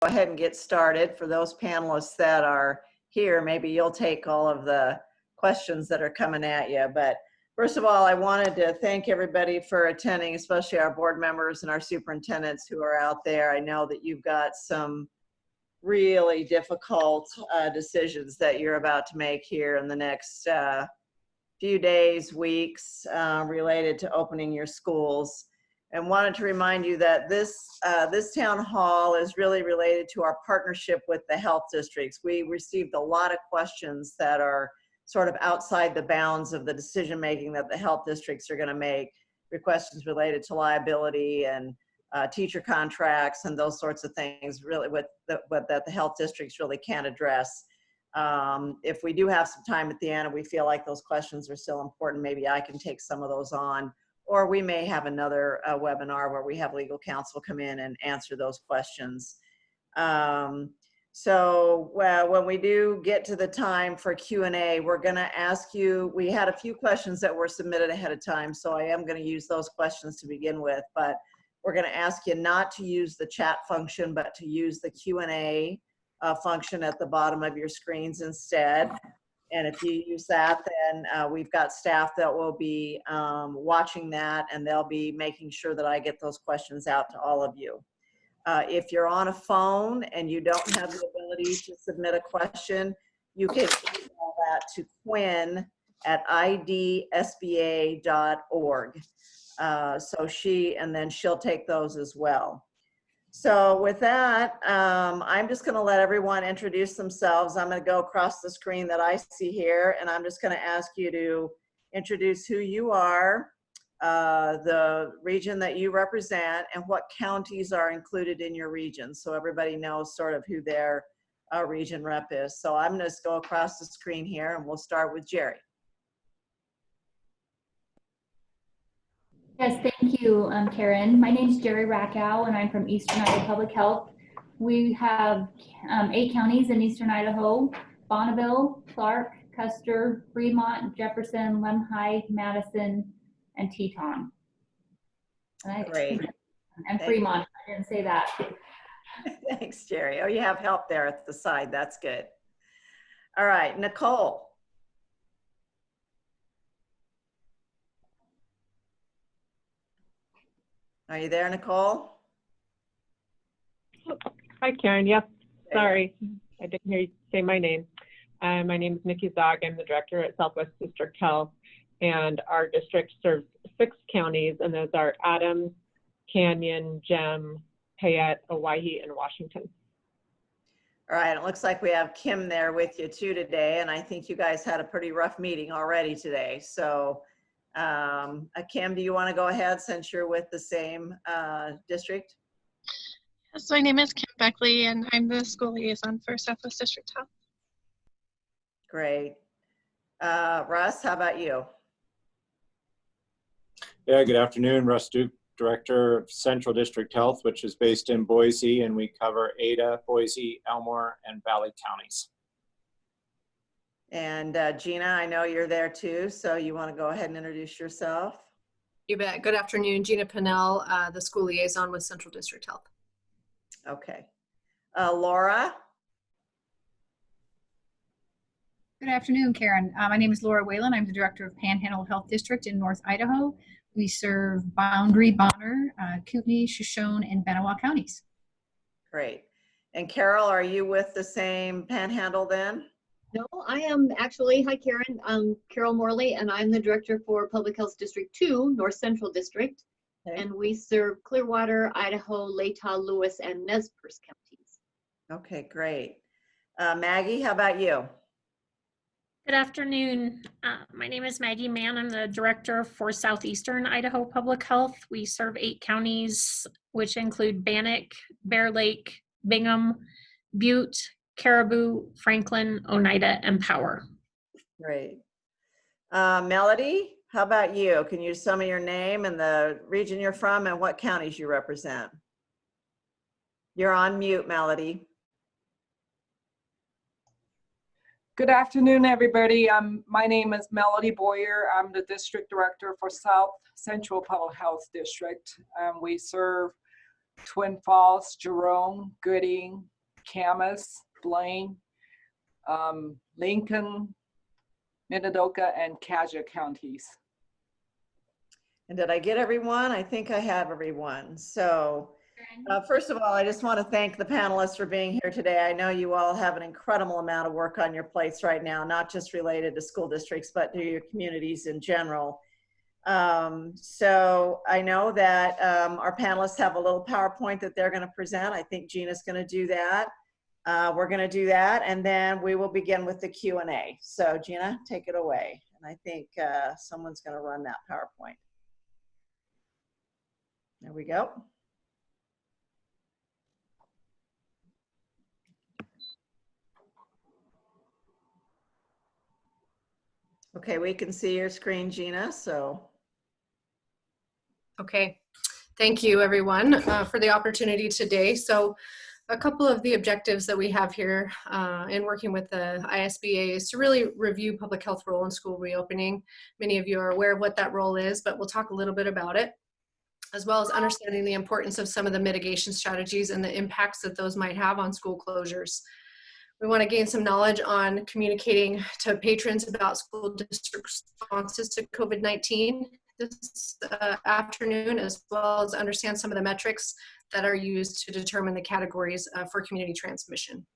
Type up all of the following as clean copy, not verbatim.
ahead and get started. For those panelists that are here, maybe you'll take all of the questions that are coming at you. But first of all, I wanted to thank everybody for attending, especially our board members and our superintendents who are out there. I know that you've got some really difficult decisions that you're about to make here in the next few days, weeks, related to opening your schools. And wanted to remind you that this town hall is really related to our partnership with the health districts. We received a lot of questions that are sort of outside the bounds of the decision making that the health districts are going to make. Questions related to liability and teacher contracts and those sorts of things, really that the health districts really can't address. If we do have some time at the end and we feel like those questions are still important, maybe I can take some of those on. Or we may have another webinar where we have legal counsel come in and answer those questions. So when we do get to the time for Q&A, we're going to ask you, we had a few questions that were submitted ahead of time, so I am going to use those questions to begin with, but we're going to ask you not to use the chat function, but to use the Q&A function at the bottom of your screens instead. And if you use that, then we've got staff that will be watching that, and they'll be making sure that I get those questions out to all of you. If you're on a phone and you don't have the ability to submit a question, you can email that to Quinn at idsba.org. And then she'll take those as well. So with that, I'm just going to let everyone introduce themselves. I'm going to go across the screen that I see here, and I'm just going to ask you to introduce who you are, the region that you represent, and what counties are included in your region, so everybody knows sort of who their region rep is. So I'm going to just go across the screen here, and we'll start with Jerry. Yes, thank you, Karen. My name is Jerry Rackow, and I'm from Eastern Idaho Public Health. We have 8 counties in Eastern Idaho: Bonneville, Clark, Custer, Fremont, Jefferson, Lemhi, Madison, and Teton. Great. And Fremont, I didn't say that. Thanks, Jerry. Oh, you have help there at the side. That's good. All right, Nicole. Are you there, Nicole? Hi, Karen. Yep. Sorry, I didn't hear you say my name. My name is Nikki Zog. I'm the director at Southwest District Health, and our district serves 6 counties, and those are Adams, Canyon, Gem, Payette, Owyhee, and Washington. All right, it looks like we have Kim there with you too today, and I think you guys had a pretty rough meeting already today. So Kim, do you want to go ahead since you're with the same district? Yes, my name is Kim Beckley, and I'm the school liaison for Southwest District Health. Great. Russ, how about you? Yeah, good afternoon. Russ Duke, Director of Central District Health, which is based in Boise, and we cover Ada, Boise, Elmore, and Valley counties. And Gina, I know you're there too, so you want to go ahead and introduce yourself? You bet. Good afternoon, Gina Pinnell, the school liaison with Central District Health. Okay. Laura? Good afternoon, Karen. My name is Laura Whalen. I'm the director of Panhandle Health District in North Idaho. We serve Boundary, Bonner, Kootenai, Shoshone, and Benewah counties. Great. And Carol, are you with the same Panhandle then? No, I am actually, hi Karen, I'm Carol Morley, and I'm the director for Public Health District 2, North Central District. Okay. And we serve Clearwater, Idaho, Latah, Lewis, and Nez Perce counties. Okay, great. Maggie, how about you? Good afternoon. My name is Maggie Mann. I'm the director for Southeastern Idaho Public Health. We serve 8 counties, which include Bannock, Bear Lake, Bingham, Butte, Caribou, Franklin, Oneida, and Power. Great. Melody, how about you? Can you tell me your name and the region you're from and what counties you represent? You're on mute, Melody. Good afternoon, everybody. My name is Melody Boyer. I'm the district director for South Central Public Health District. We serve Twin Falls, Jerome, Gooding, Camas, Blaine, Lincoln, Minidoka, and Cassia counties. And did I get everyone? I think I have everyone. So first of all, I just want to thank the panelists for being here today. I know you all have an incredible amount of work on your plates right now, not just related to school districts, but to your communities in general. So I know that our panelists have a little PowerPoint that they're going to present. I think Gina's going to do that. We're going to do that, and then we will begin with the Q&A. So Gina, take it away. And I think someone's going to run that PowerPoint. There we go. Okay, we can see your screen, Gina, so. Okay, thank you everyone for the opportunity today. So a couple of the objectives that we have here in working with the ISBA is to really review public health role in school reopening. Many of you are aware of what that role is, but we'll talk a little bit about it, as well as understanding the importance of some of the mitigation strategies and the impacts that those might have on school closures. We want to gain some knowledge on communicating to patrons about school district responses to COVID-19 this afternoon, as well as understand some of the metrics that are used to determine the categories for community transmission.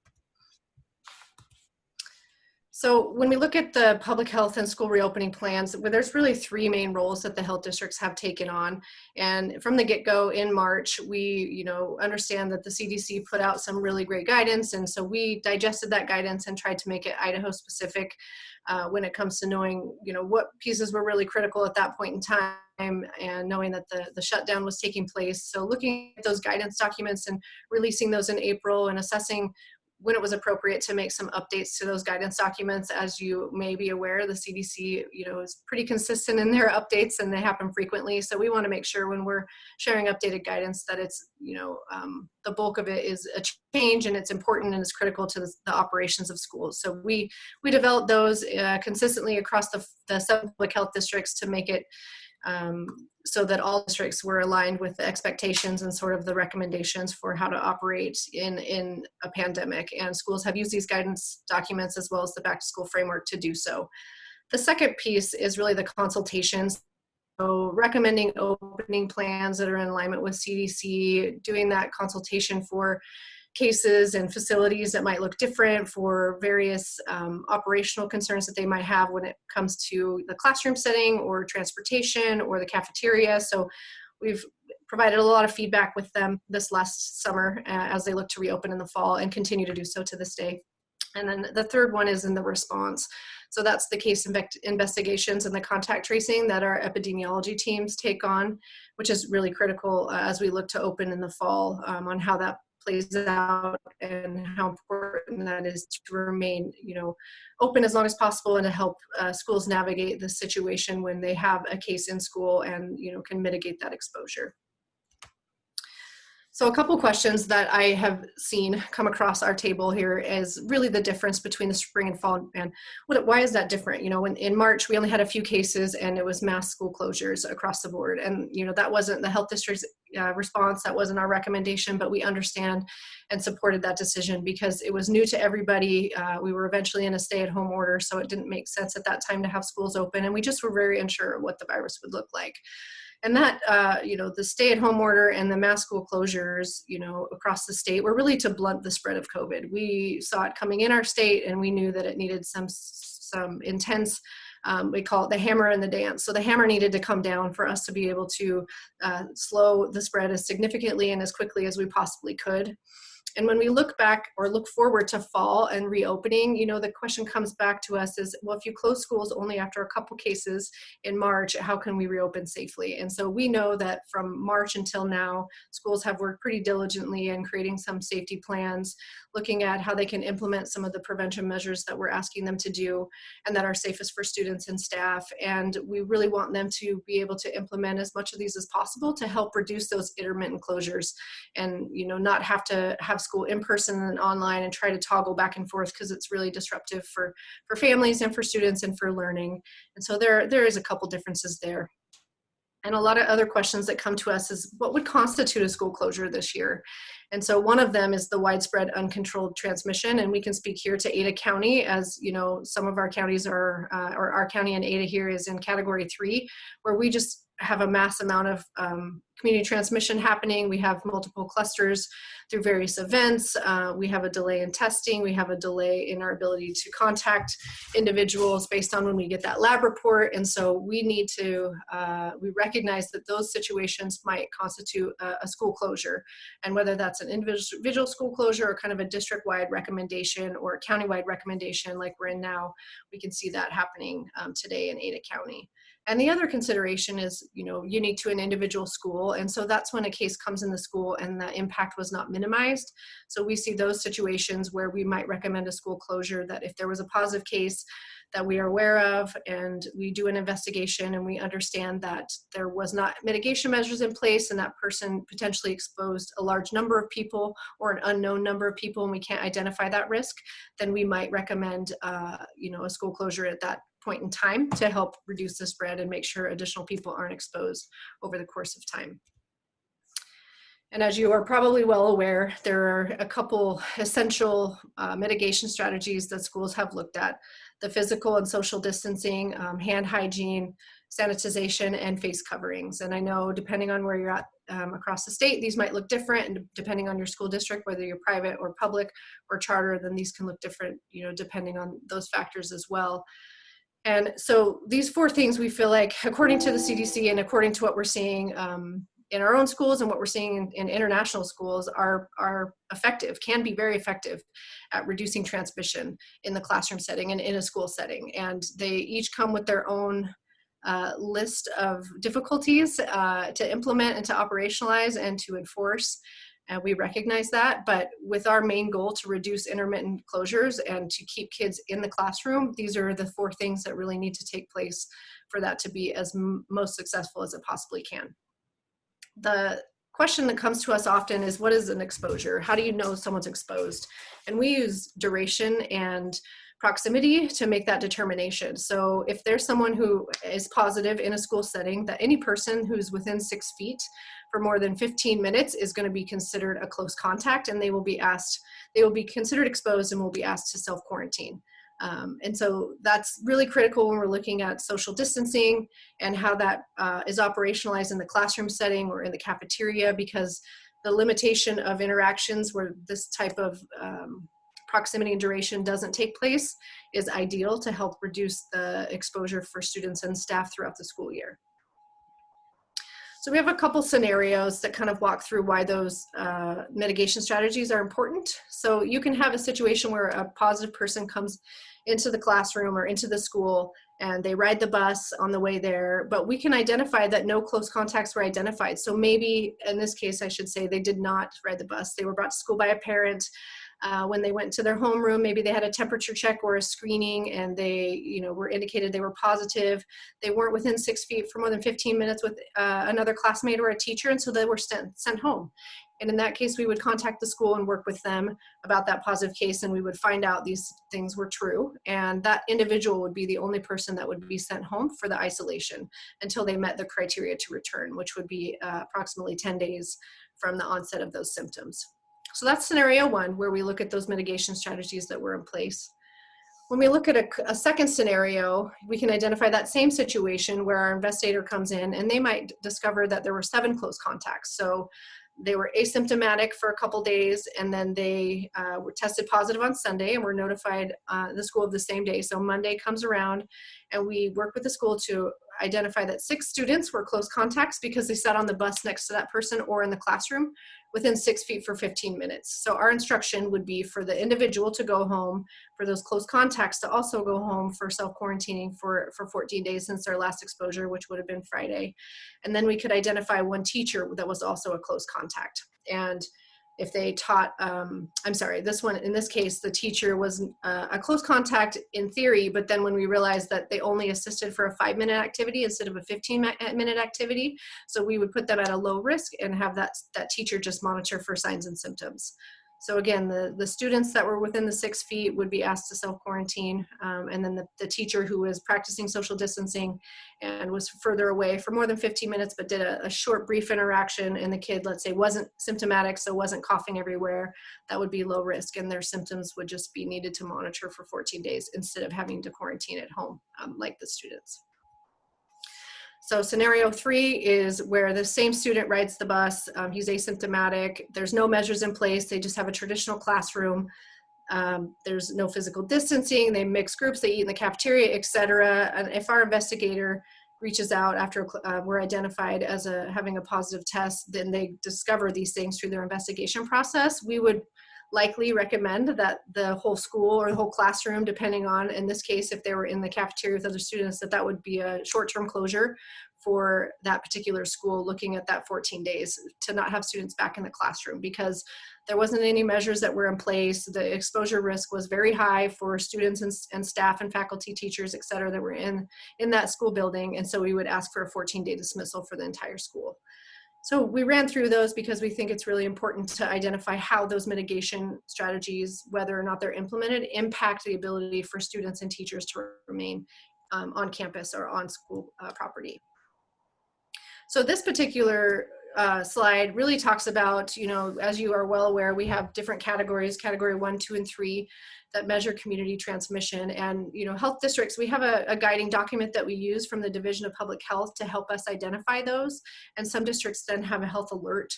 So when we look at the public health and school reopening plans, well, there's really three main roles that the health districts have taken on. And from the get-go in March, we understand that the CDC put out some really great guidance. And so we digested that guidance and tried to make it Idaho specific when it comes to knowing, what pieces were really critical at that point in time, and knowing that the shutdown was taking place. So looking at those guidance documents and releasing those in April and assessing when it was appropriate to make some updates to those guidance documents. As you may be aware, the CDC, is pretty consistent in their updates, and they happen frequently. So we want to make sure when we're sharing updated guidance that it's, the bulk of it is a change and it's important and it's critical to the operations of schools. So we developed those consistently across the 7 public health districts to make it so that all districts were aligned with the expectations and sort of the recommendations for how to operate in a pandemic. And schools have used these guidance documents as well as the back to school framework to do so. The second piece is really the consultations. So recommending opening plans that are in alignment with CDC, doing that consultation for cases and facilities that might look different, for various operational concerns that they might have when it comes to the classroom setting or transportation or the cafeteria. So we've provided a lot of feedback with them this last summer as they look to reopen in the fall, and continue to do so to this day. And then the third one is in the response. So that's the case investigations and the contact tracing that our epidemiology teams take on, which is really critical as we look to open in the fall, on how that plays out and how important that is to remain, open as long as possible, and to help schools navigate the situation when they have a case in school and, can mitigate that exposure. So a couple questions that I have seen come across our table here is really the difference between the spring and fall, and why is that different? When in March we only had a few cases and it was mass school closures across the board, and that wasn't the health district's response, that wasn't our recommendation, but we understand and supported that decision because it was new to everybody. We were eventually in a stay-at-home order, so it didn't make sense at that time to have schools open, and we just were very unsure of what the virus would look like. And that, the stay-at-home order and the mass school closures, across the state were really to blunt the spread of COVID. We saw it coming in our state, and we knew that it needed some intense, we call it the hammer and the dance. So the hammer needed to come down for us to be able to slow the spread as significantly and as quickly as we possibly could. And when we look back or look forward to fall and reopening, the question comes back to us is, well, if you close schools only after a couple cases in March, how can we reopen safely? And so we know that from March until now, schools have worked pretty diligently in creating some safety plans, looking at how they can implement some of the prevention measures that we're asking them to do and that are safest for students and staff. And we really want them to be able to implement as much of these as possible to help reduce those intermittent closures and, not have to have school in person and online and try to toggle back and forth, because it's really disruptive for families and for students and for learning. And so there is a couple differences there. And a lot of other questions that come to us is what would constitute a school closure this year? And so one of them is the widespread uncontrolled transmission. And we can speak here to Ada County, as you know, some of our counties are, or our county in Ada here is in category 3, where we just have a mass amount of community transmission happening. We have multiple clusters through various events. We have a delay in testing. We have a delay in our ability to contact individuals based on when we get that lab report. And so we need to, we recognize that those situations might constitute a school closure. And whether that's an individual school closure or kind of a district-wide recommendation or a county-wide recommendation like we're in now, we can see that happening today in Ada County. And the other consideration is, you know, unique to an individual school. And so that's when a case comes in the school and the impact was not minimized. So we see those situations where we might recommend a school closure, that if there was a positive case that we are aware of and we do an investigation and we understand that there was not mitigation measures in place and that person potentially exposed a large number of people or an unknown number of people and we can't identify that risk, then we might recommend, you know, a school closure at that point in time to help reduce the spread and make sure additional people aren't exposed over the course of time. And as you are probably well aware, there are a couple essential mitigation strategies that schools have looked at: the physical and social distancing, hand hygiene, sanitization, and face coverings. And I know depending on where you're at across the state, these might look different, and depending on your school district, whether you're private or public or charter, then these can look different, you know, depending on those factors as well. And so these 4 things we feel like, according to the CDC and according to what we're seeing in our own schools and what we're seeing in international schools, are effective, can be very effective at reducing transmission in the classroom setting and in a school setting. And they each come with their own list of difficulties to implement and to operationalize and to enforce. And we recognize that, but with our main goal to reduce intermittent closures and to keep kids in the classroom, these are the 4 things that really need to take place for that to be as most successful as it possibly can. The question that comes to us often is, what is an exposure? How do you know someone's exposed? And we use duration and proximity to make that determination. So if there's someone who is positive in a school setting, that any person who's within 6 feet for more than 15 minutes is going to be considered a close contact, and they will be considered exposed and will be asked to self-quarantine. And so that's really critical when we're looking at social distancing and how that is operationalized in the classroom setting or in the cafeteria, because the limitation of interactions where this type of proximity and duration doesn't take place is ideal to help reduce the exposure for students and staff throughout the school year. So we have a couple scenarios that kind of walk through why those mitigation strategies are important. So you can have a situation where a positive person comes into the classroom or into the school and they ride the bus on the way there, but we can identify that no close contacts were identified. So maybe in this case, I should say they did not ride the bus. They were brought to school by a parent. When they went to their homeroom, maybe they had a temperature check or a screening and they, you know, were indicated they were positive. They weren't within 6 feet for more than 15 minutes with another classmate or a teacher, and so they were sent home. And in that case, we would contact the school and work with them about that positive case, and we would find out these things were true. And that individual would be the only person that would be sent home for the isolation until they met the criteria to return, which would be approximately 10 days from the onset of those symptoms. So that's scenario 1, where we look at those mitigation strategies that were in place. When we look at a second scenario, we can identify that same situation where our investigator comes in and they might discover that there were 7 close contacts. So they were asymptomatic for a couple days, and then they were tested positive on Sunday and were notified the school of the same day. So Monday comes around and we work with the school to identify that 6 students were close contacts because they sat on the bus next to that person or in the classroom within 6 feet for 15 minutes. So our instruction would be for the individual to go home, for those close contacts to also go home for self-quarantining for 14 days since their last exposure, which would have been Friday. And then we could identify 1 teacher that was also a close contact. And if they taught, in this case, the teacher was a close contact in theory, but then when we realized that they only assisted for a 5-minute activity instead of a 15-minute activity, so we would put them at a low risk and have that teacher just monitor for signs and symptoms. So again, the students that were within the 6 feet would be asked to self-quarantine, and then the teacher who was practicing social distancing and was further away for more than 15 minutes but did a short brief interaction, and the kid, let's say, wasn't symptomatic, so wasn't coughing everywhere, that would be low risk, and their symptoms would just be needed to monitor for 14 days instead of having to quarantine at home, like the students. So scenario 3 is where the same student rides the bus. He's asymptomatic. There's no measures in place. They just have a traditional classroom. There's no physical distancing. They mix groups. They eat in the cafeteria, etc. And if our investigator reaches out after we're identified as having a positive test, then they discover these things through their investigation process, we would likely recommend that the whole school or the whole classroom, depending on, in this case, if they were in the cafeteria with other students, that would be a short-term closure for that particular school, looking at that 14 days to not have students back in the classroom, because there wasn't any measures that were in place. The exposure risk was very high for students and staff and faculty, teachers, et cetera, that were in that school building. And so we would ask for a 14-day dismissal for the entire school. So we ran through those because we think it's really important to identify how those mitigation strategies, whether or not they're implemented, impact the ability for students and teachers to remain on campus or on school property. So this particular slide really talks about, as you are well aware, we have different categories, category 1, 2, and 3, that measure community transmission. And, health districts, we have a guiding document that we use from the Division of Public Health to help us identify those. And some districts then have a health alert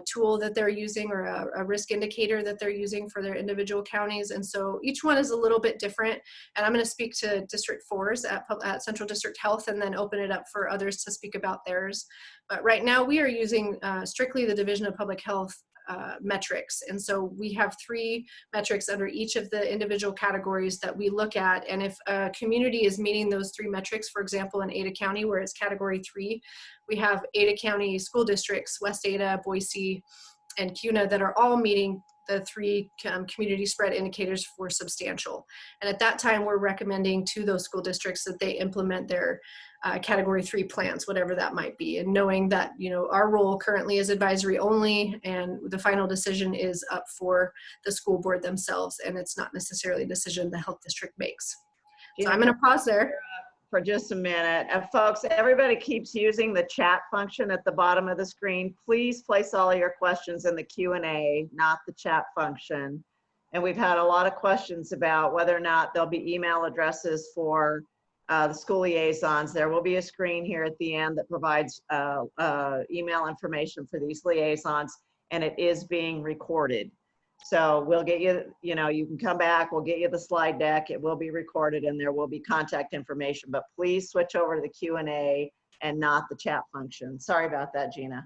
tool that they're using, or a risk indicator that they're using for their individual counties. And so each one is a little bit different. And I'm going to speak to District 4's at Central District Health, and then open it up for others to speak about theirs. But right now we are using strictly the Division of Public Health metrics. And so we have 3 metrics under each of the individual categories that we look at. And if a community is meeting those 3 metrics, for example, in Ada County, where it's category 3, we have Ada County school districts, West Ada, Boise, and CUNA, that are all meeting the 3 community spread indicators for substantial. And at that time, we're recommending to those school districts that they implement their category 3 plans, whatever that might be. And knowing that, our role currently is advisory only, and the final decision is up for the school board themselves. And it's not necessarily a decision the health district makes. So I'm going to pause there for just a minute. And folks, everybody keeps using the chat function at the bottom of the screen. Please place all your questions in the Q&A, not the chat function. And we've had a lot of questions about whether or not there'll be email addresses for the school liaisons. There will be a screen here at the end that provides email information for these liaisons, and it is being recorded. So we'll get you, you can come back, we'll get you the slide deck, it will be recorded, and there will be contact information, but please switch over to the Q&A and not the chat function. Sorry about that, Gina.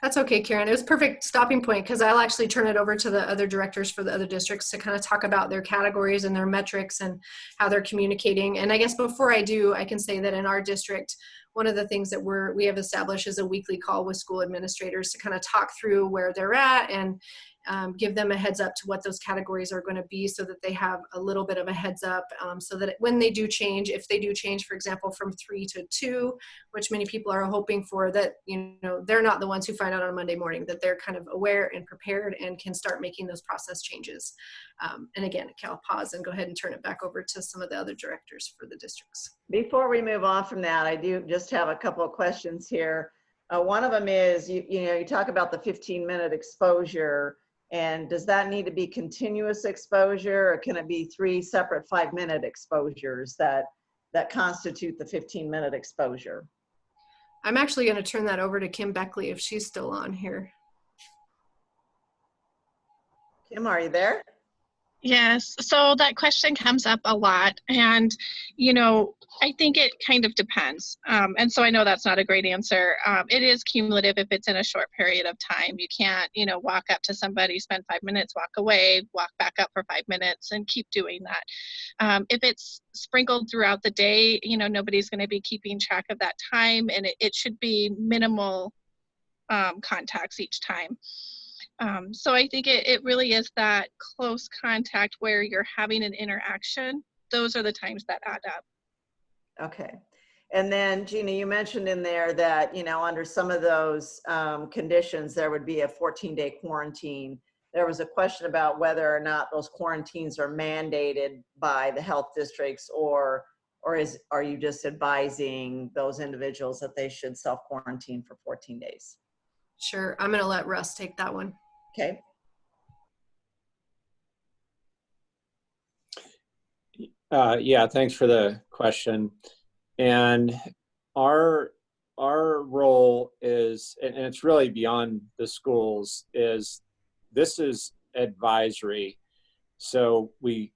That's okay, Karen. It was a perfect stopping point, because I'll actually turn it over to the other directors for the other districts to kind of talk about their categories and their metrics and how they're communicating. And I guess before I do, I can say that in our district, one of the things that we have established is a weekly call with school administrators to kind of talk through where they're at and give them a heads up to what those categories are going to be, so that they have a little bit of a heads up, so that when they do change, if they do change, for example, from 3 to 2, which many people are hoping for, that they're not the ones who find out on Monday morning, that they're kind of aware and prepared and can start making those process changes. And again, I'll pause and go ahead and turn it back over to some of the other directors for the districts. Before we move on from that, I do just have a couple of questions here. One of them is, you talk about the 15-minute exposure. And does that need to be continuous exposure, or can it be 3 separate 5-minute exposures that constitute the 15-minute exposure? I'm actually going to turn that over to Kim Beckley if she's still on here. Kim, are you there? Yes, so that question comes up a lot, and I think it kind of depends. And so I know that's not a great answer. It is cumulative if it's in a short period of time. You can't, walk up to somebody, spend 5 minutes, walk away, walk back up for 5 minutes, and keep doing that. If it's sprinkled throughout the day, nobody's going to be keeping track of that time, and it should be minimal contacts each time. So I think it really is that close contact where you're having an interaction. Those are the times that add up. Okay. And then Gina, you mentioned in there that, under some of those conditions, there would be a 14-day quarantine there was a question about whether or not those quarantines are mandated by the health districts, or are you just advising those individuals that they should self-quarantine for 14 days? Sure, I'm gonna let Russ take that one. Okay. Yeah, thanks for the question. And our role is, and it's really beyond the schools, is this is advisory. So we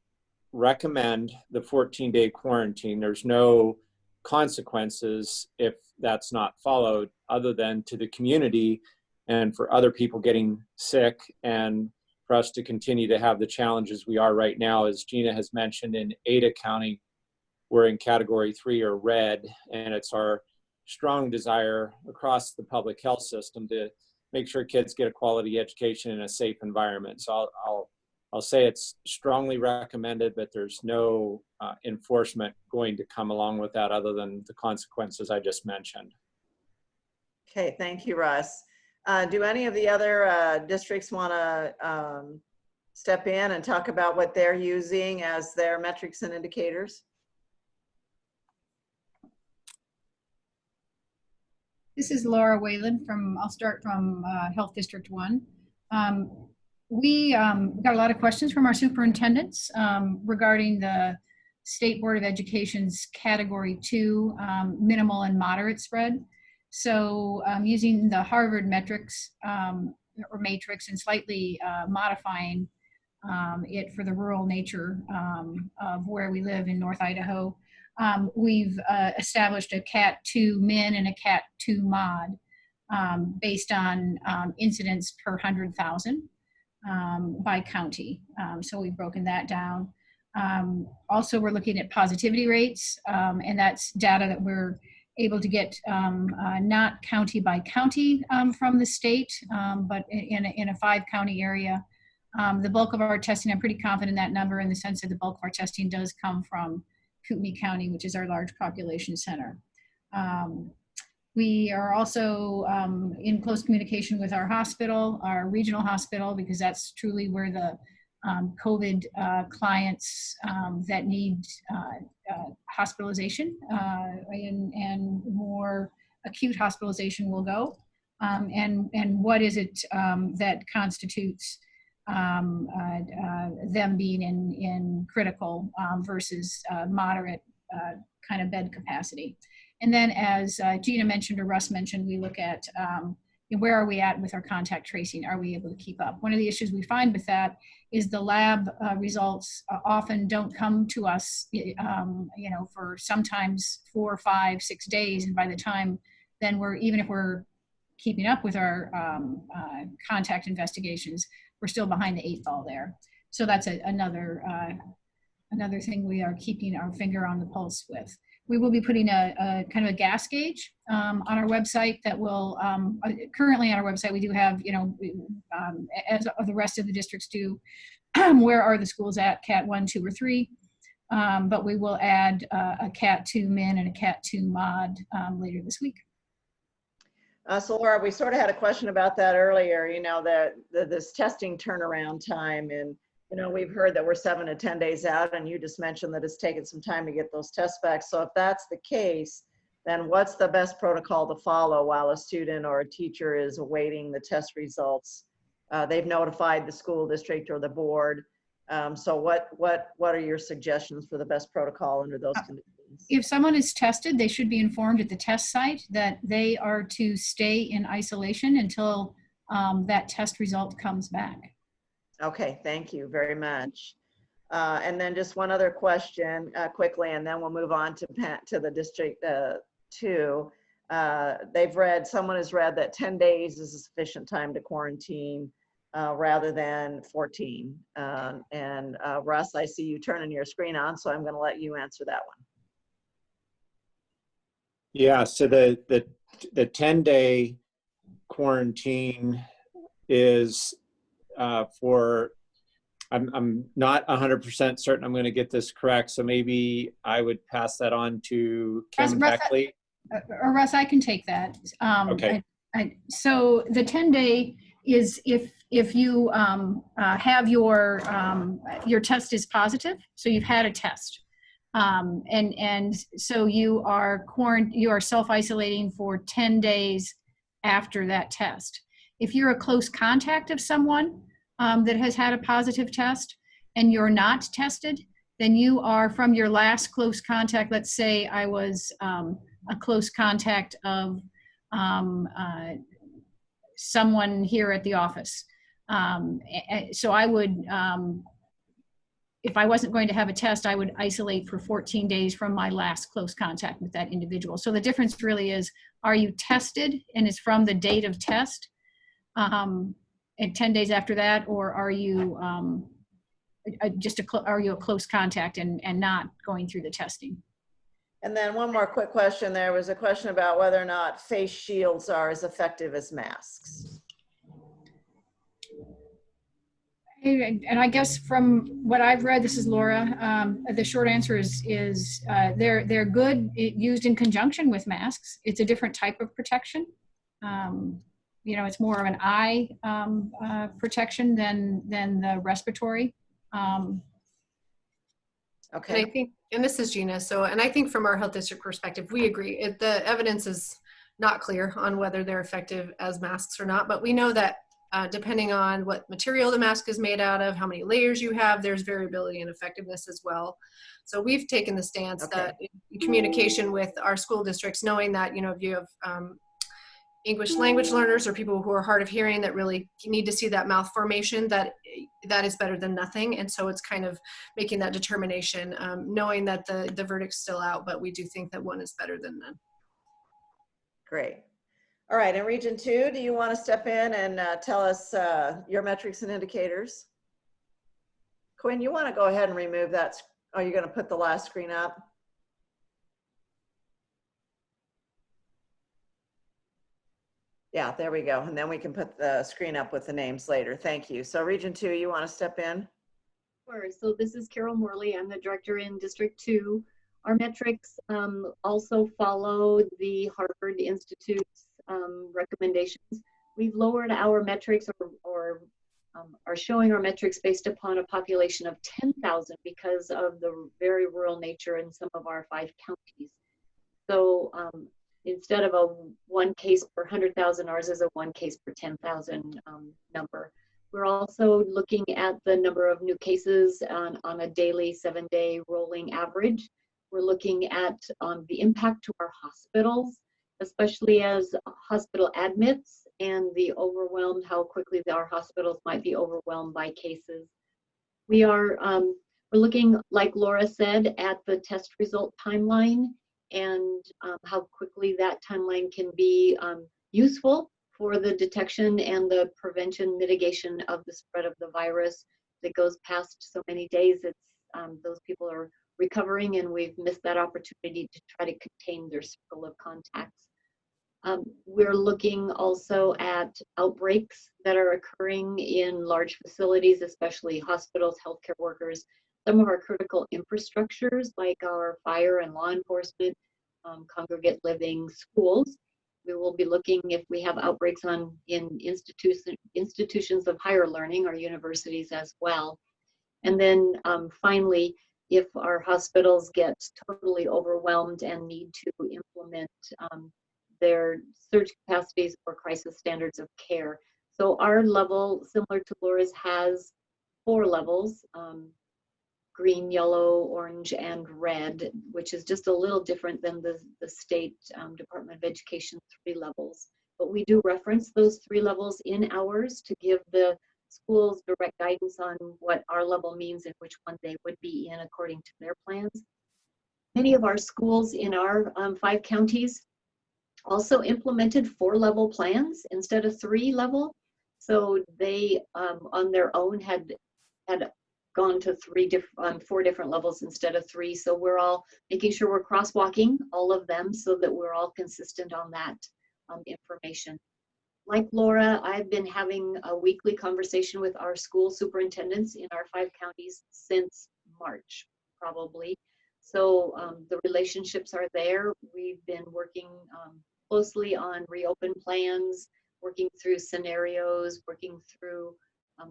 recommend the 14-day quarantine. There's no consequences if that's not followed, other than to the community and for other people getting sick, and for us to continue to have the challenges we are right now. As Gina has mentioned, in Ada County, we're in category 3 or red, and it's our strong desire across the public health system to make sure kids get a quality education in a safe environment. So I'll say it's strongly recommended, but there's no enforcement going to come along with that other than the consequences I just mentioned. Okay, thank you, Russ. Do any of the other districts want to step in and talk about what they're using as their metrics and indicators? This is Laura Whalen I'll start from Health District 1. We got a lot of questions from our superintendents regarding the State Board of Education's Category 2 minimal and moderate spread. So using the Harvard metrics or matrix and slightly modifying it for the rural nature of where we live in North Idaho, we've established a Cat 2 min and a Cat 2 mod based on incidents per 100,000 by county. So we've broken that down. Also, we're looking at positivity rates, and that's data that we're able to get not county by county from the state, but in a 5-county area. The bulk of our testing, I'm pretty confident in that number, in the sense that the bulk of our testing does come from Kootenai County, which is our large population center. We are also in close communication with our hospital, our regional hospital, because that's truly where the COVID clients that need hospitalization and more acute hospitalization will go. And what is it that constitutes them being in critical versus moderate kind of bed capacity. And then, as Gina mentioned or Russ mentioned, we look at where are we at with our contact tracing? Are we able to keep up? One of the issues we find with that is the lab results often don't come to us, for sometimes 4, 5, 6 days. And by the time then even if we're keeping up with our contact investigations, we're still behind the 8 ball there. So that's another thing we are keeping our finger on the pulse with. We will be putting a kind of a gas gauge on our website that will, currently on our website, we do have, as the rest of the districts do, where are the schools at, Cat 1, 2, or 3. But we will add a Cat 2 min and a Cat 2 mod later this week. So Laura, we sort of had a question about that earlier, this testing turnaround time, and we've heard that we're 7 to 10 days out, and you just mentioned that it's taken some time to get those tests back. So if that's the case, then what's the best protocol to follow while a student or a teacher is awaiting the test results? They've notified the school district or the board. So what are your suggestions for the best protocol under those conditions? If someone is tested, they should be informed at the test site that they are to stay in isolation until that test result comes back. Okay, thank you very much. And then just one other question quickly, and then we'll move on to the District 2. Someone has read that 10 days is a sufficient time to quarantine rather than 14. And Russ, I see you turning your screen on, so I'm going to let you answer that one. Yeah, so the 10-day quarantine is I'm not 100% certain I'm going to get this correct, so maybe I would pass that on to Kim Beckley. Russ, I can take that. Okay. So the 10-day is if if you have your test is positive, so you've had a test, and so you are self-isolating for 10 days after that test. If you're a close contact of someone that has had a positive test and you're not tested, then you are from your last close contact. Let's say I was a close contact of someone here at the office. So I would, if I wasn't going to have a test, I would isolate for 14 days from my last close contact with that individual. So the difference really is, are you tested and it's from the date of test and 10 days after that, or are you are you a close contact and not going through the testing? And then one more quick question. There was a question about whether or not face shields are as effective as masks. And I guess from what I've read, this is Laura, the short answer is they're good used in conjunction with masks. It's a different type of protection. You know, it's more of an eye protection than the respiratory. Okay. And I think, and this is Gina, so, and I think from our health district perspective, we agree. The evidence is not clear on whether they're effective as masks or not, but we know that depending on what material the mask is made out of, how many layers you have, there's variability in effectiveness as well. So we've taken the stance that in communication with our school districts, knowing that, you know, if you have English language learners or people who are hard of hearing that really need to see that mouth formation, that is better than nothing. And so it's kind of making that determination, knowing that the verdict's still out, but we do think that one is better than none. Great. All right, in Region 2, do you want to step in and tell us your metrics and indicators? Quinn, you want to go ahead and remove that? Oh, you're going to put the last screen up? Yeah, there we go. And then we can put the screen up with the names later. Thank you. So Region 2, you want to step in? Sure. So this is Carol Morley. I'm the director in District 2. Our metrics also follow the Harvard Institute's recommendations. We've lowered our metrics or are showing our metrics based upon a population of 10,000 because of the very rural nature in some of our 5 counties. So instead of a 1 case per 100,000, ours is a 1 case per 10,000 number. We're also looking at the number of new cases on a daily 7-day rolling average. We're looking at the impact to our hospitals, especially as hospital admits and the overwhelmed, how quickly our hospitals might be overwhelmed by cases. We are we're looking, like Laura said, at the test result timeline and how quickly that timeline can be useful for the detection and the prevention mitigation of the spread of the virus. That goes past so many days, it's those people are recovering and we've missed that opportunity to try to contain their circle of contacts. We're looking also at outbreaks that are occurring in large facilities, especially hospitals, healthcare workers, some of our critical infrastructures like our fire and law enforcement, congregate living, schools. We will be looking if we have outbreaks in institutions of higher learning or universities as well. And then finally, if our hospitals get totally overwhelmed and need to implement their surge capacities or crisis standards of care. So our level, similar to Laura's, has 4 levels, green, yellow, orange, and red, which is just a little different than the state Department of Education 3 levels. But we do reference those 3 levels in ours to give the schools direct guidance on what our level means and which one they would be in according to their plans. Many of our schools in our 5 counties also implemented 4-level plans instead of 3-level. So they on their own had gone to 4 different levels instead of 3. So we're all making sure we're crosswalking all of them so that we're all consistent on that information. Like Laura, I've been having a weekly conversation with our school superintendents in our 5 counties since March, probably. So the relationships are there. We've been working closely on reopen plans, working through scenarios, working through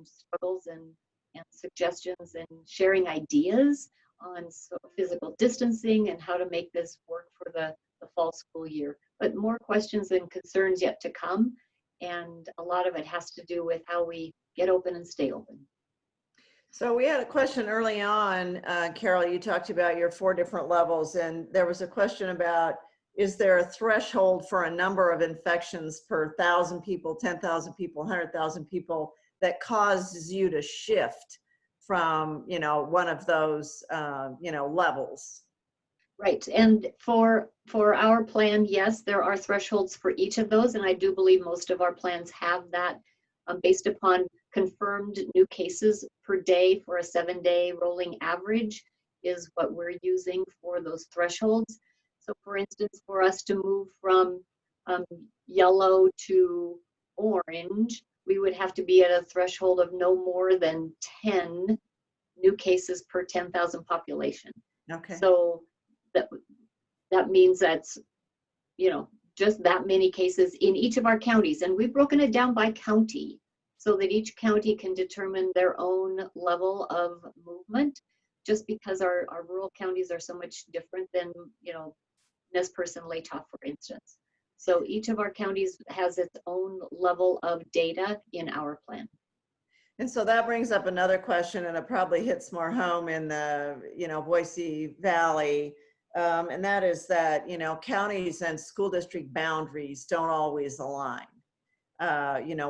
struggles and suggestions, and sharing ideas on physical distancing and how to make this work for the fall school year. But more questions and concerns yet to come. And a lot of it has to do with how we get open and stay open. So we had a question early on, Carol, you talked about your 4 different levels, and there was a question about, is there a threshold for a number of infections per 1,000 people, 10,000 people, 100,000 people that causes you to shift from, one of those, levels? Right, and for our plan, yes, there are thresholds for each of those, and I do believe most of our plans have that based upon confirmed new cases per day for a 7-day rolling average is what we're using for those thresholds. So for instance, for us to move from yellow to orange, we would have to be at a threshold of no more than 10 new cases per 10,000 population. Okay. So that means that's, just that many cases in each of our counties. And we've broken it down by county so that each county can determine their own level of movement, just because our rural counties are so much different than, Nez Perce and Latah, for instance. So each of our counties has its own level of data in our plan. And so that brings up another question, and it probably hits more home in the, Boise Valley. And that is that, counties and school district boundaries don't always align.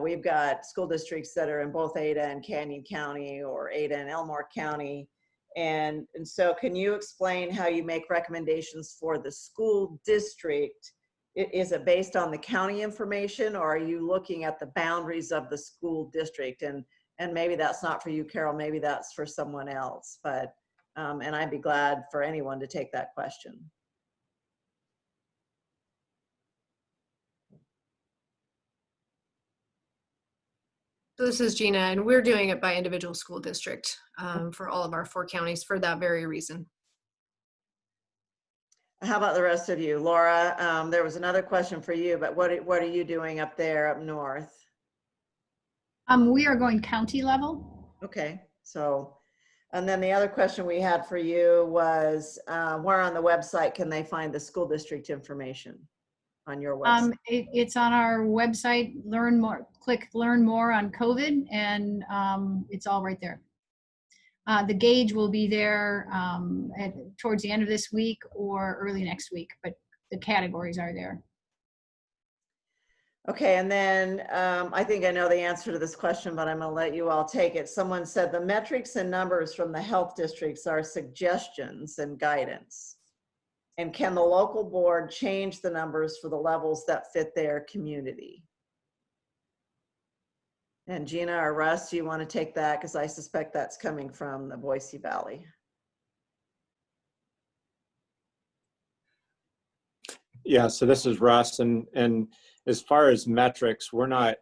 We've got school districts that are in both Ada and Canyon County, or Ada and Elmore County. And so can you explain how you make recommendations for the school district? Is it based on the county information, or are you looking at the boundaries of the school district? And maybe that's not for you, Carol, maybe that's for someone else, but, and I'd be glad for anyone to take that question. So this is Gina, and we're doing it by individual school district for all of our 4 counties for that very reason. How about the rest of you? Laura, there was another question for you, but what are you doing up there up north? We are going county level. Okay, so, and then the other question we had for you was, where on the website can they find the school district information on your website? It's on our website, learn more, click learn more on COVID, and it's all right there. The gauge will be there towards the end of this week or early next week, but the categories are there. Okay, and then I think I know the answer to this question, but I'm going to let you all take it. Someone said the metrics and numbers from the health districts are suggestions and guidance. And can the local board change the numbers for the levels that fit their community? And Gina or Russ, do you want to take that? Because I suspect that's coming from the Boise Valley. Yeah, so this is Russ, and as far as metrics, we're not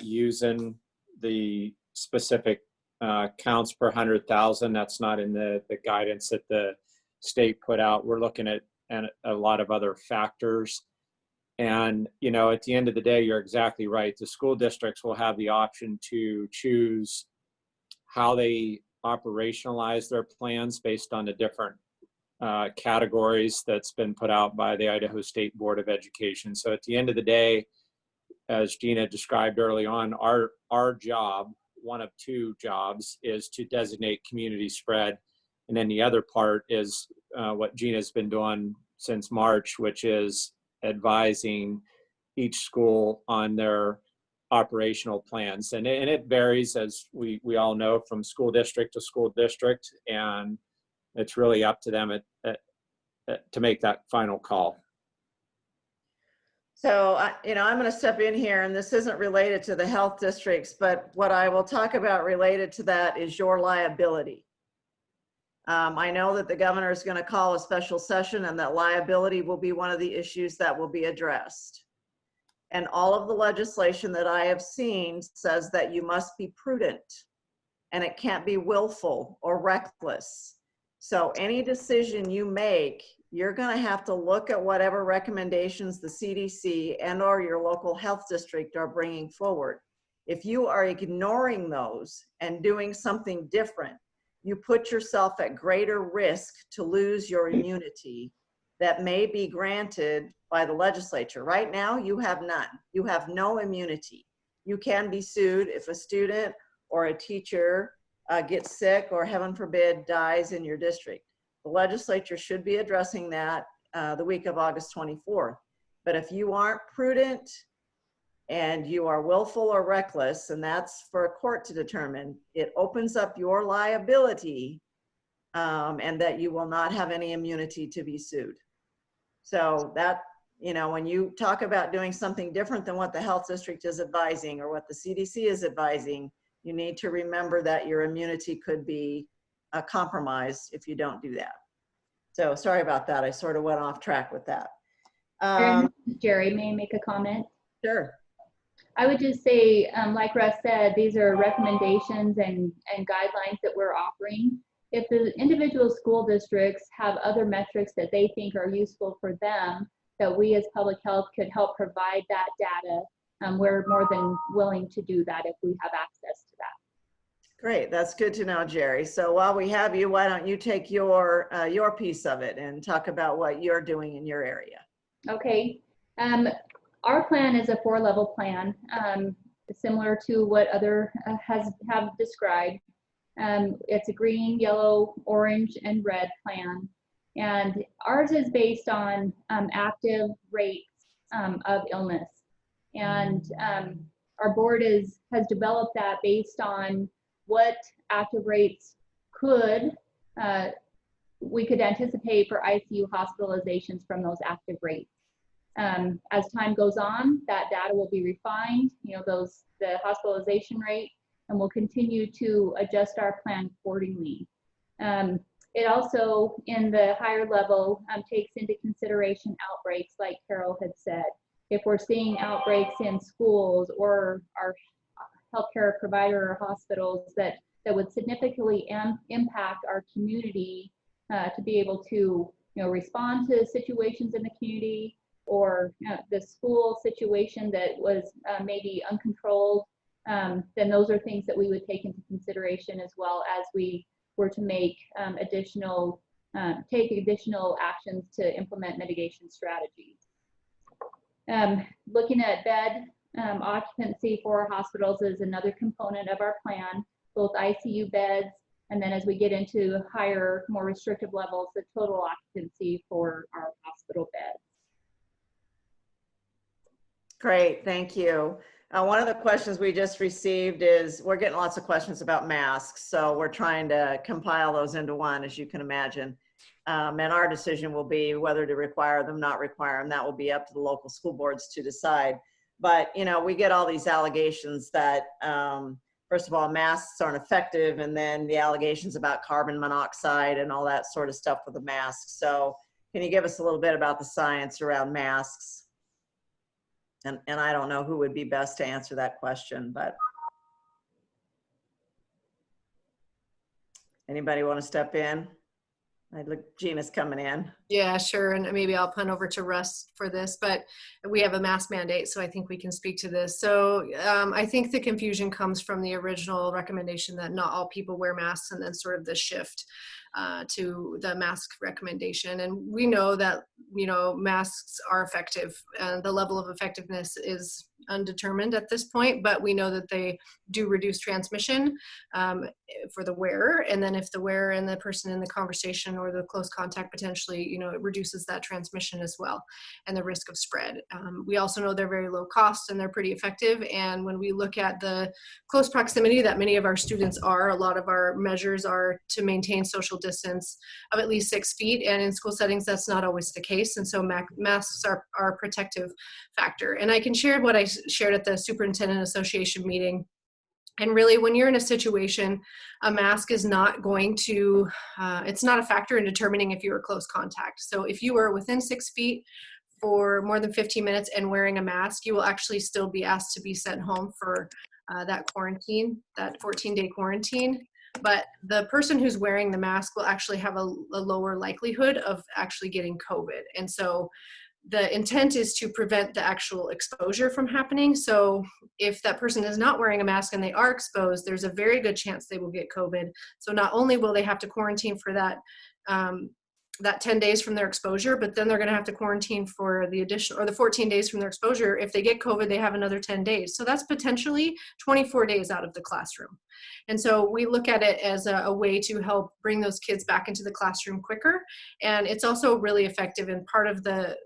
using the specific counts per 100,000. That's not in the guidance that the state put out. We're looking at a lot of other factors. And, at the end of the day, you're exactly right. The school districts will have the option to choose how they operationalize their plans based on the different categories that's been put out by the Idaho State Board of Education. So at the end of the day, as Gina described early on, our job, one of 2 jobs, is to designate community spread. And then the other part is what Gina's been doing since March, which is advising each school on their operational plans. And it varies, as we all know, from school district to school district. And it's really up to them to make that final call. So, I'm going to step in here, and this isn't related to the health districts, but what I will talk about related to that is your liability. I know that the governor is going to call a special session, and that liability will be one of the issues that will be addressed. And all of the legislation that I have seen says that you must be prudent, and it can't be willful or reckless. So any decision you make, you're going to have to look at whatever recommendations the CDC and or your local health district are bringing forward. If you are ignoring those and doing something different, you put yourself at greater risk to lose your immunity that may be granted by the legislature. Right now, you have none. You have no immunity. You can be sued if a student or a teacher gets sick or, heaven forbid, dies in your district. The legislature should be addressing that the week of August 24th. But if you aren't prudent and you are willful or reckless, and that's for a court to determine, it opens up your liability and that you will not have any immunity to be sued. So that, you know, when you talk about doing something different than what the health district is advising or what the CDC is advising, you need to remember that your immunity could be compromised if you don't do that. So sorry about that. I sort of went off track with that. Jerry, may I make a comment? Sure. I would just say, like Russ said, these are recommendations and guidelines that we're offering. If the individual school districts have other metrics that they think are useful for them, that we as public health could help provide that data, we're more than willing to do that if we have access to that. Great, that's good to know, Jerry. So while we have you, why don't you take your piece of it and talk about what you're doing in your area? Okay. Our plan is a 4-level plan, similar to what other have described. It's a green, yellow, orange, and red plan. And ours is based on active rates of illness. And our board has developed that based on what active rates we could anticipate for ICU hospitalizations from those active rates. As time goes on, that data will be refined, you know, the hospitalization rate, and we'll continue to adjust our plan accordingly. It also, in the higher level, takes into consideration outbreaks, like Carol had said. If we're seeing outbreaks in schools or our healthcare provider or hospitals that would significantly impact our community, to be able to, you know, respond to situations in the community, or the school situation that was maybe uncontrolled, then those are things that we would take into consideration, as well as we were to make take additional actions to implement mitigation strategies. Looking at bed occupancy for our hospitals is another component of our plan, both ICU beds, and then as we get into higher, more restrictive levels, the total occupancy for our hospital beds. Great, thank you. One of the questions we just received is, we're getting lots of questions about masks, so we're trying to compile those into one, as you can imagine. And our decision will be whether to require them, not require them. That will be up to the local school boards to decide. But, you know, we get all these allegations that, first of all, masks aren't effective, and then the allegations about carbon monoxide and all that sort of stuff with the masks. So can you give us a little bit about the science around masks? And I don't know who would be best to answer that question, but anybody want to step in? I look, Gina's coming in. Yeah, sure. And maybe I'll punt over to Russ for this, but we have a mask mandate, so I think we can speak to this. So I think the confusion comes from the original recommendation that not all people wear masks, and then sort of the shift to the mask recommendation. And we know that, you know, masks are effective, and the level of effectiveness is undetermined at this point, but we know that they do reduce transmission for the wearer. And then if the wearer and the person in the conversation or the close contact potentially, you know, it reduces that transmission as well, and the risk of spread. We also know they're very low cost and they're pretty effective. And when we look at the close proximity that many of our students are, a lot of our measures are to maintain social distance of at least 6 feet. And in school settings, that's not always the case. And so masks are a protective factor. And I can share what I shared at the Superintendent Association meeting. And really, when you're in a situation, a mask is not going to, it's not a factor in determining if you're a close contact. So if you are within 6 feet for more than 15 minutes and wearing a mask, you will actually still be asked to be sent home for that quarantine, that 14-day quarantine. but the person who's wearing the mask will actually have a lower likelihood of actually getting COVID. And so the intent is to prevent the actual exposure from happening. So if that person is not wearing a mask and they are exposed, there's a very good chance they will get COVID. So not only will they have to quarantine for that, that 10 days from their exposure, but then they're going to have to quarantine for the additional, or the 14 days from their exposure. If they get COVID, they have another 10 days. So that's potentially 24 days out of the classroom. And so we look at it as a way to help bring those kids back into the classroom quicker. And it's also really effective. And part of the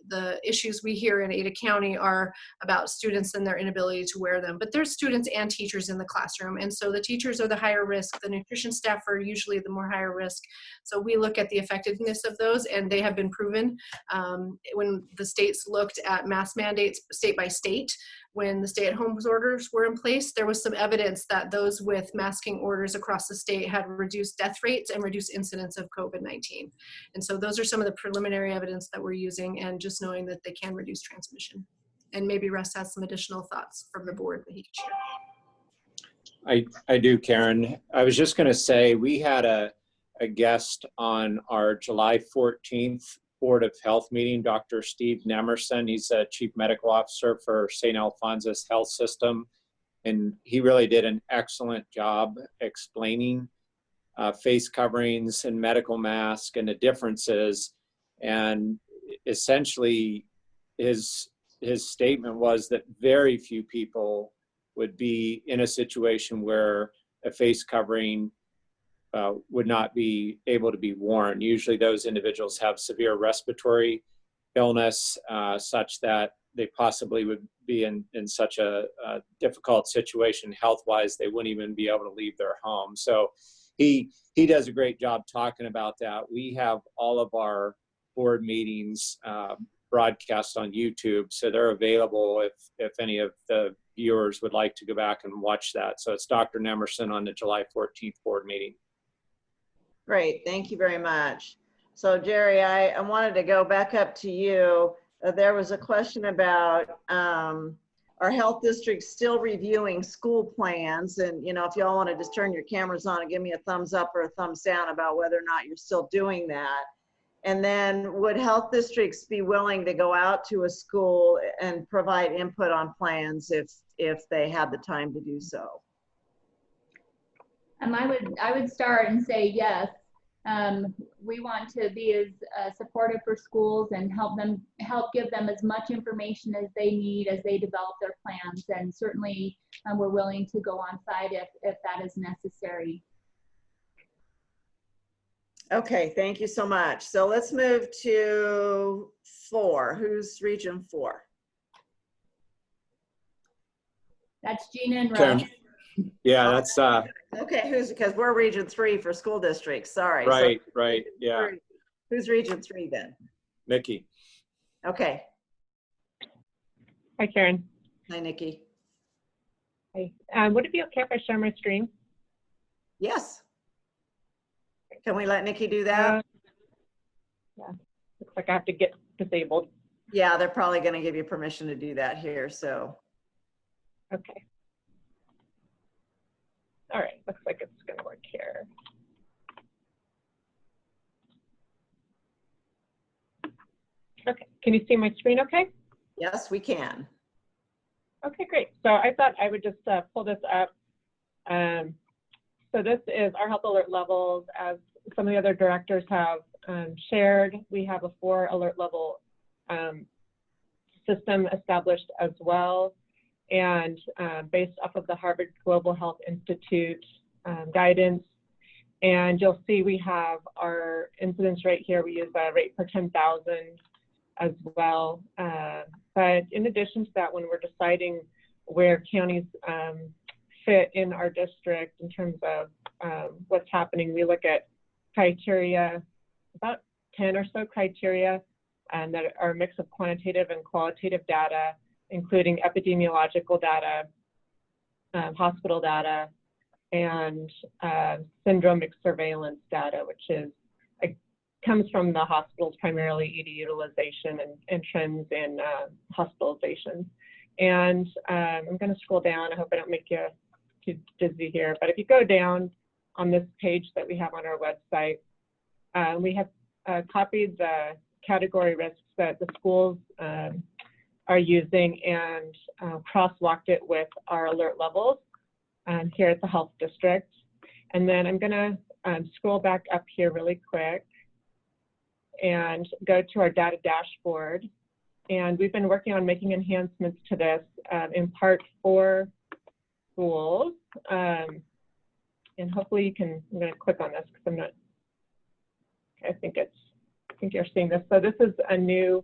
issues we hear in Ada County are about students and their inability to wear them. But there's students and teachers in the classroom. And so the teachers are the higher risk. The nutrition staff are usually the more higher risk. So we look at the effectiveness of those, and they have been proven. When the states looked at mask mandates state by state, when the stay-at-home orders were in place, there was some evidence that those with masking orders across the state had reduced death rates and reduced incidence of COVID-19. And so those are some of the preliminary evidence that we're using, and just knowing that they can reduce transmission. And maybe Russ has some additional thoughts from the board that he could share. I do, Karen. I was just going to say, we had a guest on our July 14th Board of Health meeting, Dr. Steve Nemerson. He's a Chief Medical Officer for St. Alphonsus Health System. And he really did an excellent job explaining face coverings and medical masks and the differences. And essentially, his statement was that very few people would be in a situation where a face covering would not be able to be worn. Usually those individuals have severe respiratory illness such that they possibly would be in such a difficult situation health-wise, they wouldn't even be able to leave their home. So he does a great job talking about that. We have all of our board meetings broadcast on YouTube, so they're available if any of the viewers would like to go back and watch that. So it's Dr. Nemerson on the July 14th board meeting. Great, thank you very much. So Jerry, I wanted to go back up to you. There was a question about our health district still reviewing school plans, and if y'all want to just turn your cameras on and give me a thumbs up or a thumbs down about whether or not you're still doing that. And then would health districts be willing to go out to a school and provide input on plans if they had the time to do so? I would start and say yes. We want to be as supportive for schools and help give them as much information as they need as they develop their plans. And certainly we're willing to go on site if that is necessary. Okay, thank you so much. So let's move to 4. Who's region 4? That's Gina and Karen. Russ. Yeah, that's Okay, because we're region 3 for school districts. Sorry. right, So, right. Yeah, who's region 3 then? Nikki. Okay. Hi, Karen. Hi, Nikki. Hi. Would it be okay if I share my screen? Yes. Can we let Nikki do that? Yeah. Looks like I have to get disabled. Yeah, they're probably going to give you permission to do that here. So. Okay. All right. Looks like it's going to work here. Okay. Can you see my screen okay? Yes, we can. Okay, great. So I thought I would just pull this up. So this is our health alert levels. As some of the other directors have shared, we have a 4 alert level system established as well. And based off of the Harvard Global Health Institute guidance. And you'll see we have our incidence rate here. We use a rate per 10,000 as well. But in addition to that, when we're deciding where counties fit in our district in terms of what's happening, we look at criteria, about 10 or so criteria, and that are a mix of quantitative and qualitative data, including epidemiological data, hospital data, and syndromic surveillance data, which comes from the hospitals, primarily ED utilization and trends in hospitalizations. And I'm going to scroll down. I hope I don't make you too dizzy here. But if you go down on this page that we have on our website. We have copied the category risks that the schools are using and crosswalked it with our alert levels here at the health district. And then I'm gonna scroll back up here really quick and go to our data dashboard. And we've been working on making enhancements to this in part for schools. And hopefully you can, I'm gonna click on this because I'm not, I think you're seeing this. So this is a new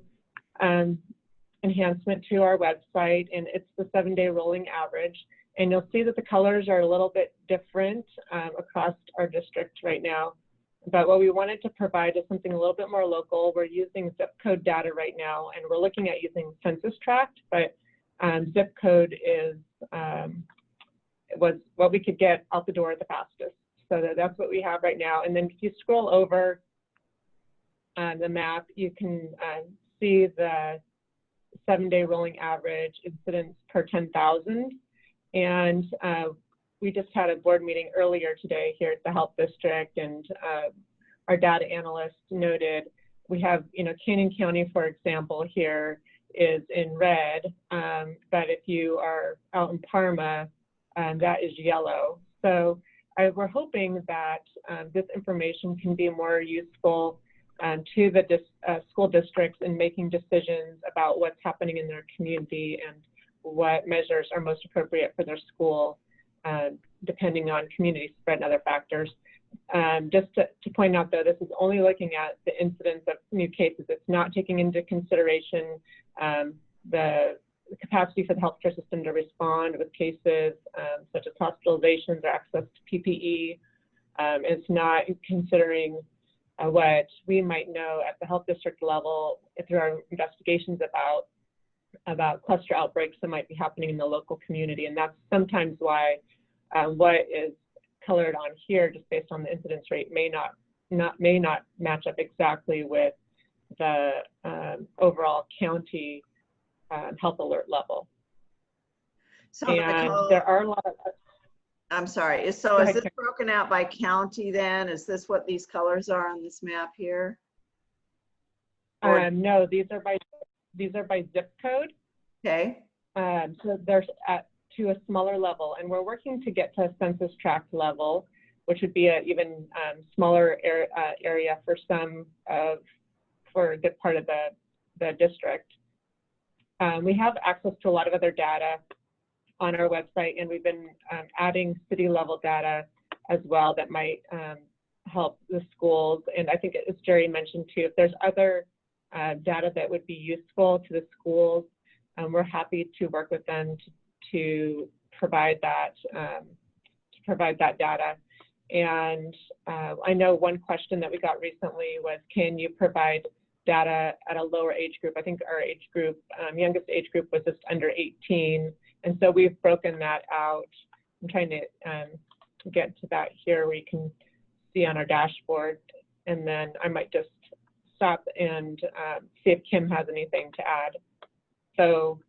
enhancement to our website, and it's the 7-day rolling average. And you'll see that the colors are a little bit different across our district right now. But what we wanted to provide is something a little bit more local. We're using zip code data right now, and we're looking at using census tract, but zip code is was what we could get out the door the fastest. So that's what we have right now. And then if you scroll over the map, you can see the 7-day rolling average incidents per 10,000. And we just had a board meeting earlier today here at the health district, and our data analyst noted we have, Canyon County, for example, here is in red, but if you are out in Parma, that is yellow. So we're hoping that this information can be more useful to the school districts in making decisions about what's happening in their community and what measures are most appropriate for their school, depending on community spread and other factors. Just to point out, though, this is only looking at the incidence of new cases. It's not taking into consideration the capacity for the healthcare system to respond with cases such as hospitalizations or access to PPE. It's not considering what we might know at the health district level through our investigations about cluster outbreaks that might be happening in the local community. And that's sometimes why what is colored on here, just based on the incidence rate, may not match up exactly with the overall county health alert level. So And there are a lot of, I'm sorry. So is this broken out by county then? Is this what these colors are on this map here? no, these are by zip code. Okay. So they're to a smaller level, and we're working to get to a census tract level, which would be an even smaller area for for a good part of the district. We have access to a lot of other data on our website, and we've been adding city level data as well that might help the schools. And I think, as Jerry mentioned too, if there's other data that would be useful to the schools, we're happy to work with them to provide that data. And I know one question that we got recently was, can you provide data at a lower age group? I think our age group, youngest age group, was just under 18. And so we've broken that out. I'm trying to get to that here where you can see on our dashboard. And then I might just stop and see if Kim has anything to add. So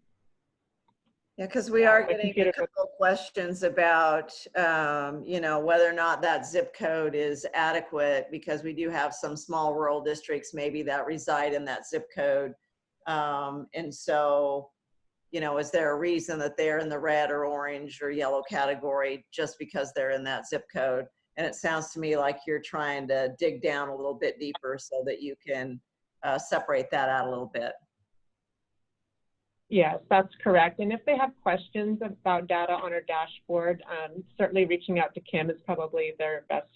yeah, because we are getting a couple of questions about, whether or not that zip code is adequate, because we do have some small rural districts maybe that reside in that zip code. And so, is there a reason that they're in the red or orange or yellow category just because they're in that zip code? And it sounds to me like you're trying to dig down a little bit deeper so that you can separate that out a little bit. Yes, that's correct. And if they have questions about data on our dashboard, certainly reaching out to Kim is probably their best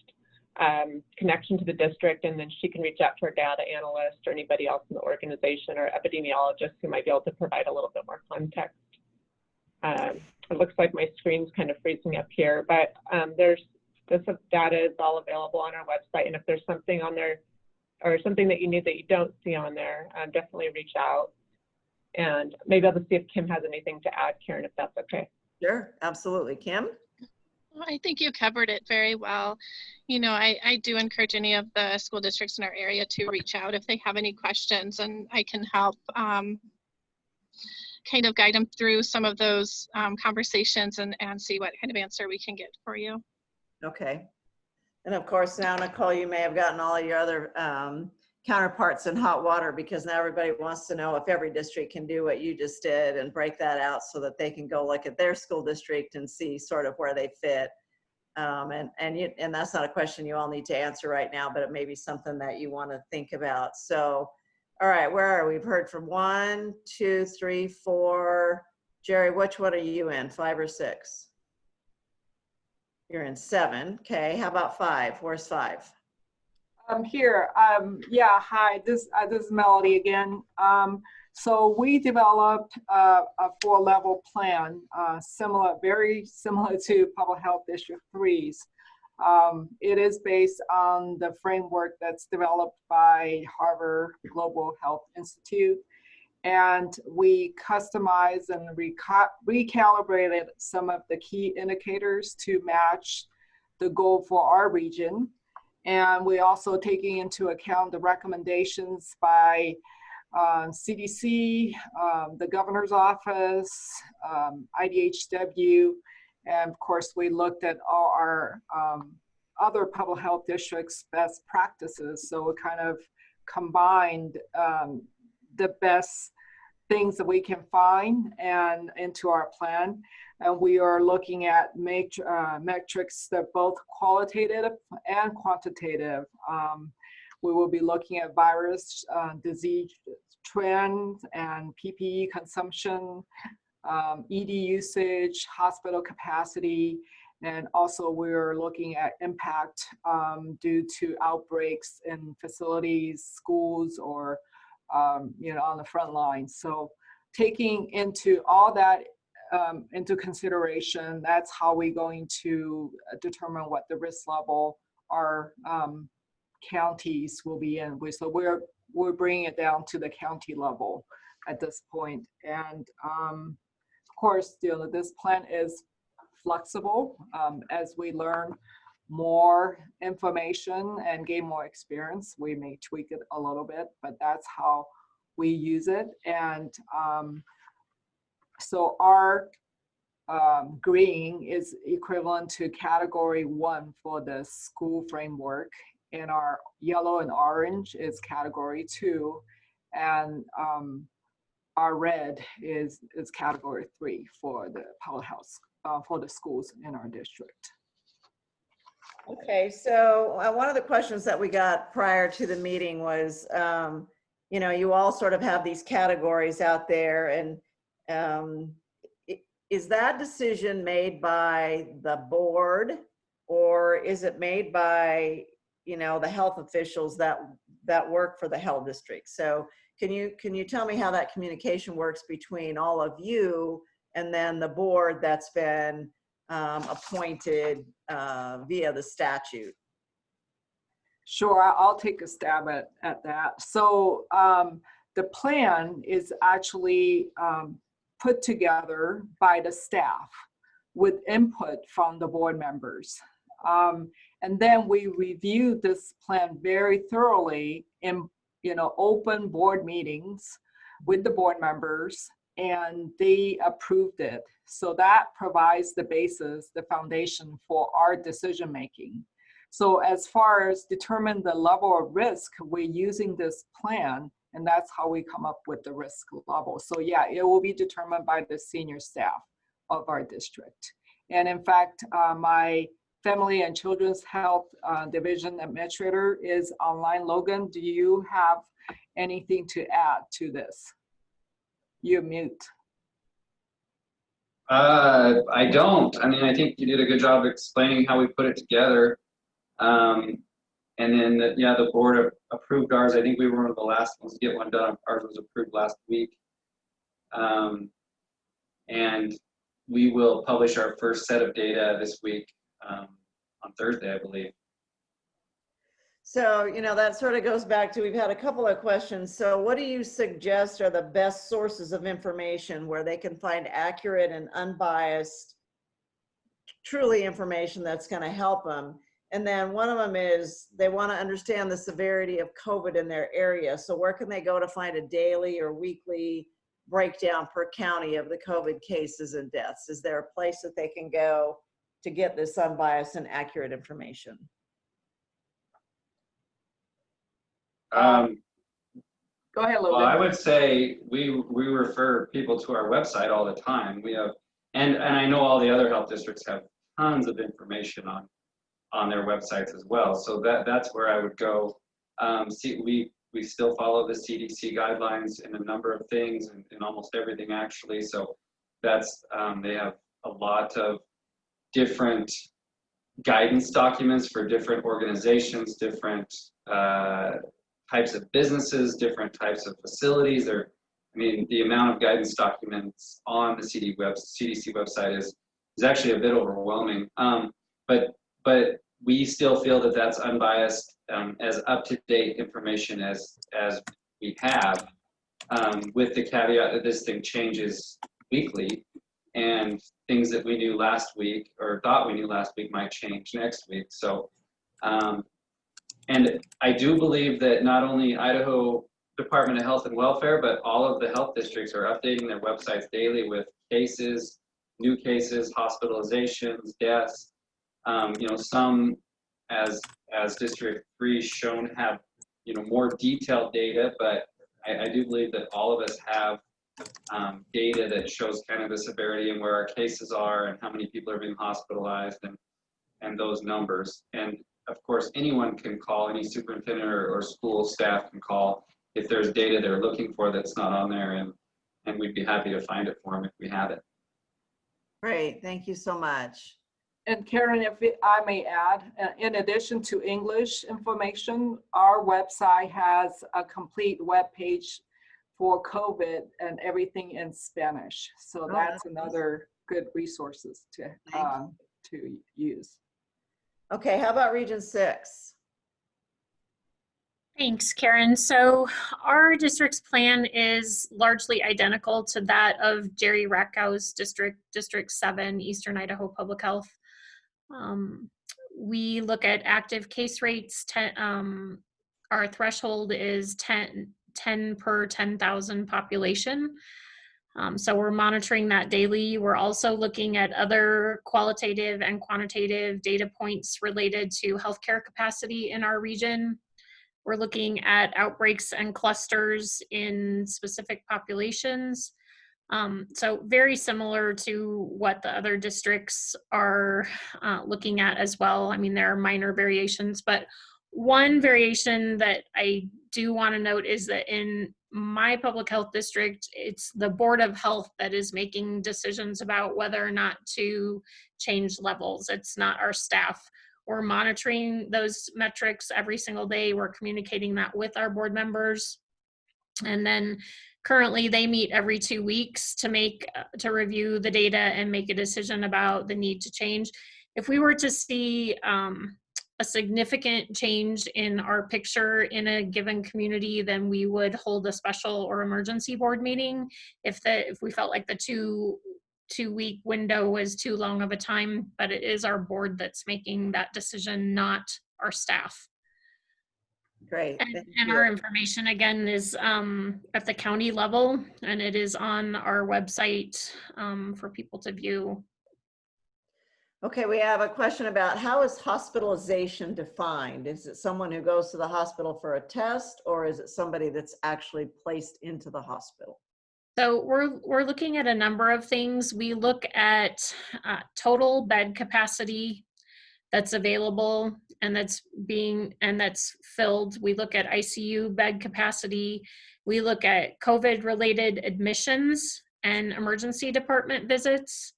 connection to the district, and then she can reach out to our data analyst or anybody else in the organization or epidemiologist who might be able to provide a little bit more context. It looks like my screen's kind of freezing up here, but this data is all available on our website, and if there's something on there or something that you need that you don't see on there, definitely reach out. And maybe I'll just see if Kim has anything to add, Karen, if that's okay. Sure, absolutely. Kim? I think you covered it very well. I do encourage any of the school districts in our area to reach out if they have any questions, and I can help kind of guide them through some of those conversations and see what kind of answer we can get for you. Okay. And of course, now, Nicole, you may have gotten all your other counterparts in hot water, because now everybody wants to know if every district can do what you just did and break that out so that they can go look at their school district and see sort of where they fit. And that's not a question you all need to answer right now, but it may be something that you want to think about. So, all right, where are we? We've heard from 1, 2, 3, 4. Jerry, which one are you in, 5 or 6? You're in 7. Okay, how about 5? Where's 5? I'm here. Yeah, hi, this is Melody again. So we developed a 4-level plan, very similar to Public Health District 3's. It is based on the framework that's developed by Harvard Global Health Institute. And we customized and recalibrated some of the key indicators to match the goal for our region. And we also taking into account the recommendations by CDC, the governor's office, IDHW, and of course we looked at all our other public health districts' best practices. So we kind of combined the best things that we can find and into our plan. And we are looking at metrics that are both qualitative and quantitative. We will be looking at virus disease trends and PPE consumption, ED usage, hospital capacity, and also we're looking at impact due to outbreaks in facilities, schools, or on the front lines. So taking into all that into consideration, that's how we're going to determine what the risk level our counties will be in. So we're bringing it down to the county level at this point. And of course, this plan is flexible as we learn more information and gain more experience. We may tweak it a little bit, but that's how we use it. And so our green is equivalent to category 1 for the school framework, and our yellow and orange is category 2, and our red is category 3 for the public health for the schools in our district. Okay, so one of the questions that we got prior to the meeting was, you all sort of have these categories out there, and is that decision made by the board, or is it made by, the health officials that work for the health district? So can you tell me how that communication works between all of you and then the board that's been appointed via the statute? Sure, I'll take a stab at that. So the plan is actually put together by the staff with input from the board members. And then we reviewed this plan very thoroughly in open board meetings with the board members, and they approved it. So that provides the basis, the foundation for our decision making. So as far as determine the level of risk, we're using this plan, and that's how we come up with the risk level. So yeah, it will be determined by the senior staff of our district. And in fact, my Family and Children's Health Division Administrator is online. Logan, do you have anything to add to this? You're mute. I don't. I mean, I think you did a good job explaining how we put it together. And then, the board approved ours. I think we were one of the last ones to get one done. Ours was approved last week. And we will publish our first set of data this week on Thursday, I believe. So, that sort of goes back to, we've had a couple of questions. So what do you suggest are the best sources of information where they can find accurate and unbiased, truly information that's going to help them? And then one of them is they want to understand the severity of COVID in their area. So where can they go to find a daily or weekly breakdown per county of the COVID cases and deaths? Is there a place that they can go to get this unbiased and accurate information? Go ahead, Well, I Logan. would say we refer people to our website all the time. We have, and I know all the other health districts have tons of information on their websites as well. So that's where I would go. We still follow the CDC guidelines in a number of things, and in almost everything actually. So that's they have a lot of different guidance documents for different organizations, different types of businesses, different types of facilities. I mean, the amount of guidance documents on the CDC website is actually a bit overwhelming. But we still feel that that's unbiased, as up-to-date information as we have, with the caveat that this thing changes weekly, and things that we knew last week or thought we knew last week might change next week. So, and I do believe that not only Idaho Department of Health and Welfare, but all of the health districts are updating their websites daily with cases, new cases, hospitalizations, deaths. Some, as District 3 shown, have more detailed data, but I do believe that all of us have data that shows kind of the severity and where our cases are and how many people are being hospitalized and those numbers. And of course, anyone can call, any superintendent or school staff can call if there's data they're looking for that's not on there, and we'd be happy to find it for them if we have it. Great, thank you so much. And Karen, if I may add, in addition to English information, our website has a complete web page for COVID and everything in Spanish. So that's another good resources to use. Okay, how about Region 6? Thanks, Karen. So our district's plan is largely identical to that of Jerry Rackow's district, District 7, Eastern Idaho Public Health. We look at active case rates. Our threshold is 10 per 10,000 population. So we're monitoring that daily. We're also looking at other qualitative and quantitative data points related to healthcare capacity in our region. We're looking at outbreaks and clusters in specific populations. So very similar to what the other districts are looking at as well. I mean, there are minor variations, but one variation that I do want to note is that in my public health district, it's the Board of Health that is making decisions about whether or not to change levels. It's not our staff. We're monitoring those metrics every single day. We're communicating that with our board members. And then currently they meet every 2 weeks to review the data and make a decision about the need to change. If we were to see a significant change in our picture in a given community, then we would hold a special or emergency board meeting if we felt like the two-week window was too long of a time. But it is our board that's making that decision, not our staff. Great. And our information again is at the county level, and it is on our website for people to view. Okay, we have a question about how is hospitalization defined? Is it someone who goes to the hospital for a test, or is it somebody that's actually placed into the hospital? So we're looking at a number of things. We look at total bed capacity that's available and that's filled. We look at ICU bed capacity. We look at COVID-related admissions and emergency department visits.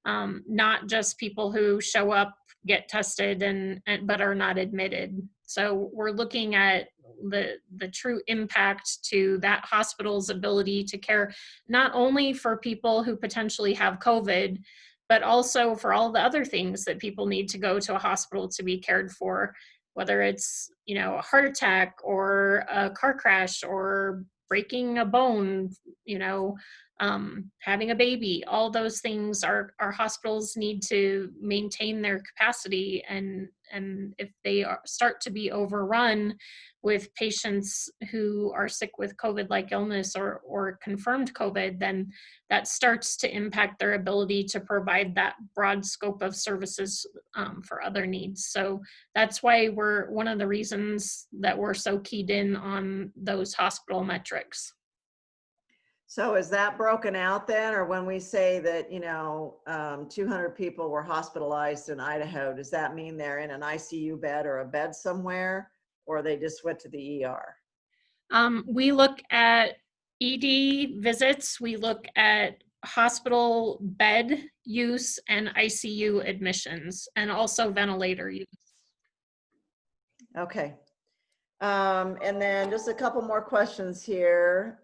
Not just people who show up, get tested, but are not admitted. So we're looking at the true impact to that hospital's ability to care, not only for people who potentially have COVID, but also for all the other things that people need to go to a hospital to be cared for, whether it's, a heart attack or a car crash or breaking a bone, having a baby. All those things our hospitals need to maintain their capacity, and if they start to be overrun with patients who are sick with COVID-like illness or confirmed COVID, then that starts to impact their ability to provide that broad scope of services for other needs. So that's why one of the reasons that we're so keyed in on those hospital metrics. So is that broken out then, or when we say that, 200 people were hospitalized in Idaho, does that mean they're in an ICU bed or a bed somewhere, or they just went to the ER? We look at ED visits, we look at hospital bed use and ICU admissions, and also ventilator use. Okay. And then just a couple more questions here.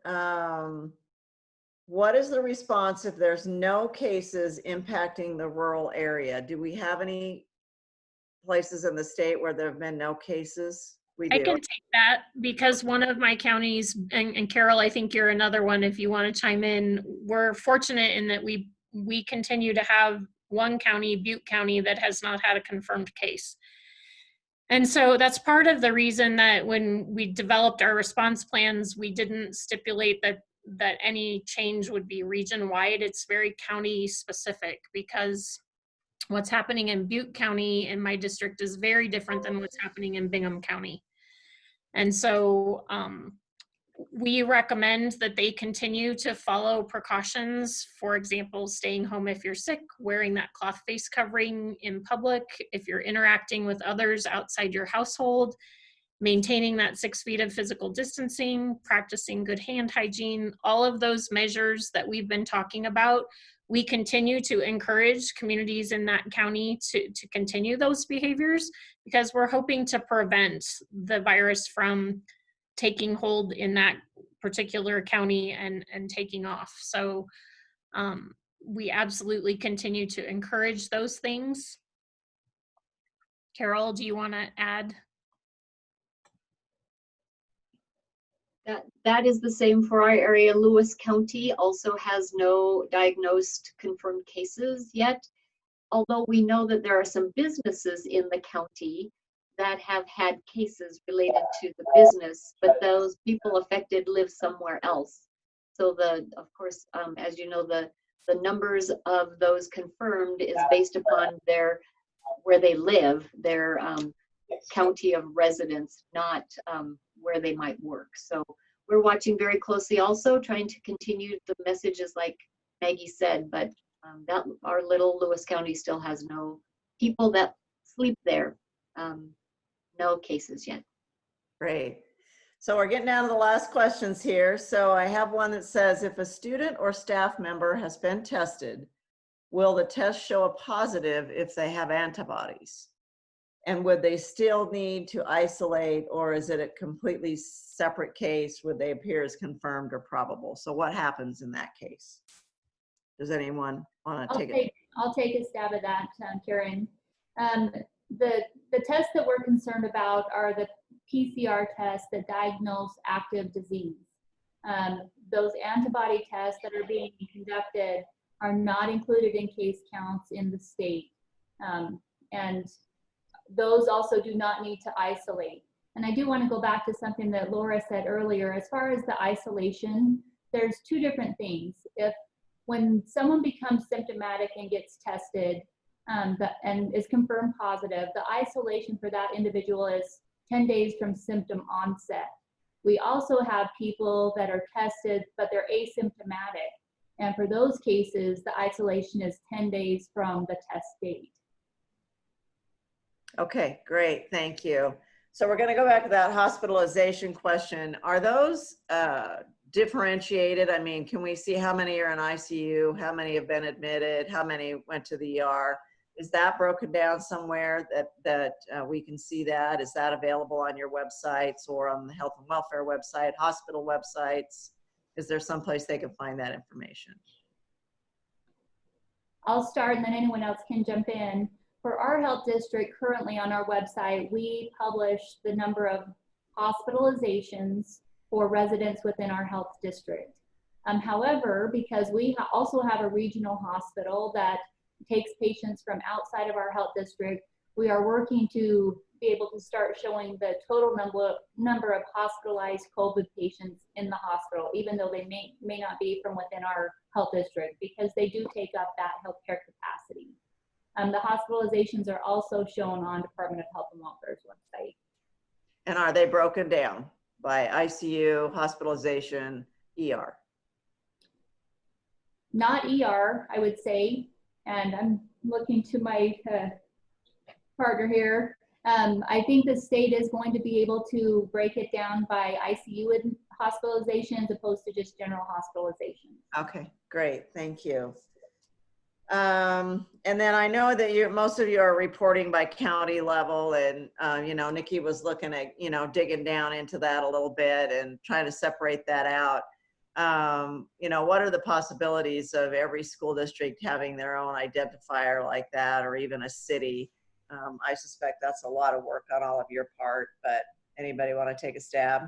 What is the response if there's no cases impacting the rural area? Do we have any places in the state where there have been no cases? We do. I can take that because one of my counties, and Carol, I think you're another one if you want to chime in, we're fortunate in that we continue to have one county, Butte County, that has not had a confirmed case. And so that's part of the reason that when we developed our response plans, we didn't stipulate that any change would be region-wide. It's very county specific, because what's happening in Butte County in my district is very different than what's happening in Bingham County. And so we recommend that they continue to follow precautions. For example, staying home if you're sick, wearing that cloth face covering in public, if you're interacting with others outside your household, maintaining that 6 feet of physical distancing, practicing good hand hygiene, all of those measures that we've been talking about. We continue to encourage communities in that county to continue those behaviors, because we're hoping to prevent the virus from taking hold in that particular county and taking off. So we absolutely continue to encourage those things. Carol, do you want to add? That is the same for our area. Lewis County also has no diagnosed confirmed cases yet, although we know that there are some businesses in the county that have had cases related to the business, but those people affected live somewhere else. So of course, as you know, the numbers of those confirmed is based upon where they live, their county of residence, not where they might work. So we're watching very closely, also trying to continue the messages like Maggie said, but that our little Lewis County still has no people that sleep there. No cases yet. Great. So we're getting down to the last questions here. So I have one that says, if a student or staff member has been tested, will the test show a positive if they have antibodies? And would they still need to isolate, or is it a completely separate case? Would they appear as confirmed or probable? So what happens in that case? Does anyone want to take it? I'll take a stab at that, Karen. The tests that we're concerned about are the PCR tests that diagnose active disease. Those antibody tests that are being conducted are not included in case counts in the state. And those also do not need to isolate. And I do want to go back to something that Laura said earlier. As far as the isolation, there's two different things. When someone becomes symptomatic and gets tested and is confirmed positive, the isolation for that individual is 10 days from symptom onset. We also have people that are tested, but they're asymptomatic. And for those cases, the isolation is 10 days from the test date. Okay, great, thank you. So we're gonna go back to that hospitalization question. Are those differentiated? I mean, can we see how many are in ICU, how many have been admitted, how many went to the ER? Is that broken down somewhere that we can see that? Is that available on your websites or on the health and welfare website, hospital websites? Is there someplace they can find that information? I'll start and then anyone else can jump in. For our health district, currently on our website, we publish the number of hospitalizations for residents within our health district. However, because we also have a regional hospital that takes patients from outside of our health district, We are working to be able to start showing the total number of hospitalized COVID patients in the hospital, even though they may not be from within our health district, because they do take up that healthcare capacity. The hospitalizations are also shown on Department of Health and Welfare's website. And are they broken down by ICU, hospitalization, ER? Not ER, I would say, and I'm looking to my partner here. I think the state is going to be able to break it down by ICU hospitalizations opposed to just general hospitalizations. Okay, great, thank you. And then I know that most of you are reporting by county level, and you know, Nikki was looking at, you know, digging down into that a little bit and trying to separate that out. You know, what are the possibilities of every school district having their own identifier like that, or even a city? I suspect that's a lot of work on all of your part, but anybody want to take a stab?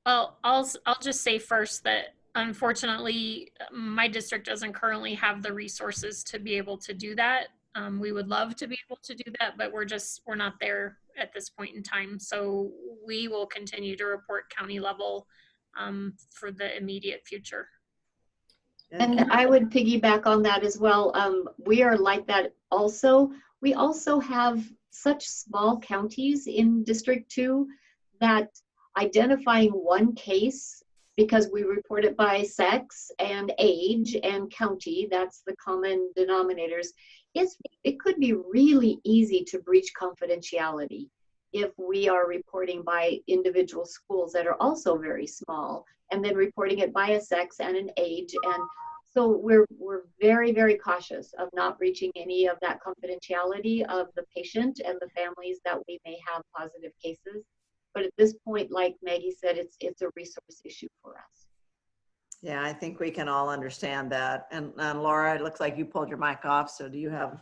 Well, I'll just say first that unfortunately, my district doesn't currently have the resources to be able to do that. We would love to be able to do that, but we're not there at this point in time. So we will continue to report county level for the immediate future. And I would piggyback on that as well. We are like that also. We also have such small counties in District 2 that identifying one case, because we report it by sex and age and county, that's the common denominators, it could be really easy to breach confidentiality if we are reporting by individual schools that are also very small, and then reporting it by a sex and an age. And so we're very, very cautious of not breaching any of that confidentiality of the patient and the families that we may have positive cases. But at this point, like Maggie said, it's a resource issue for us. Yeah, I think we can all understand that. And Laura, it looks like you pulled your mic off, so do you have?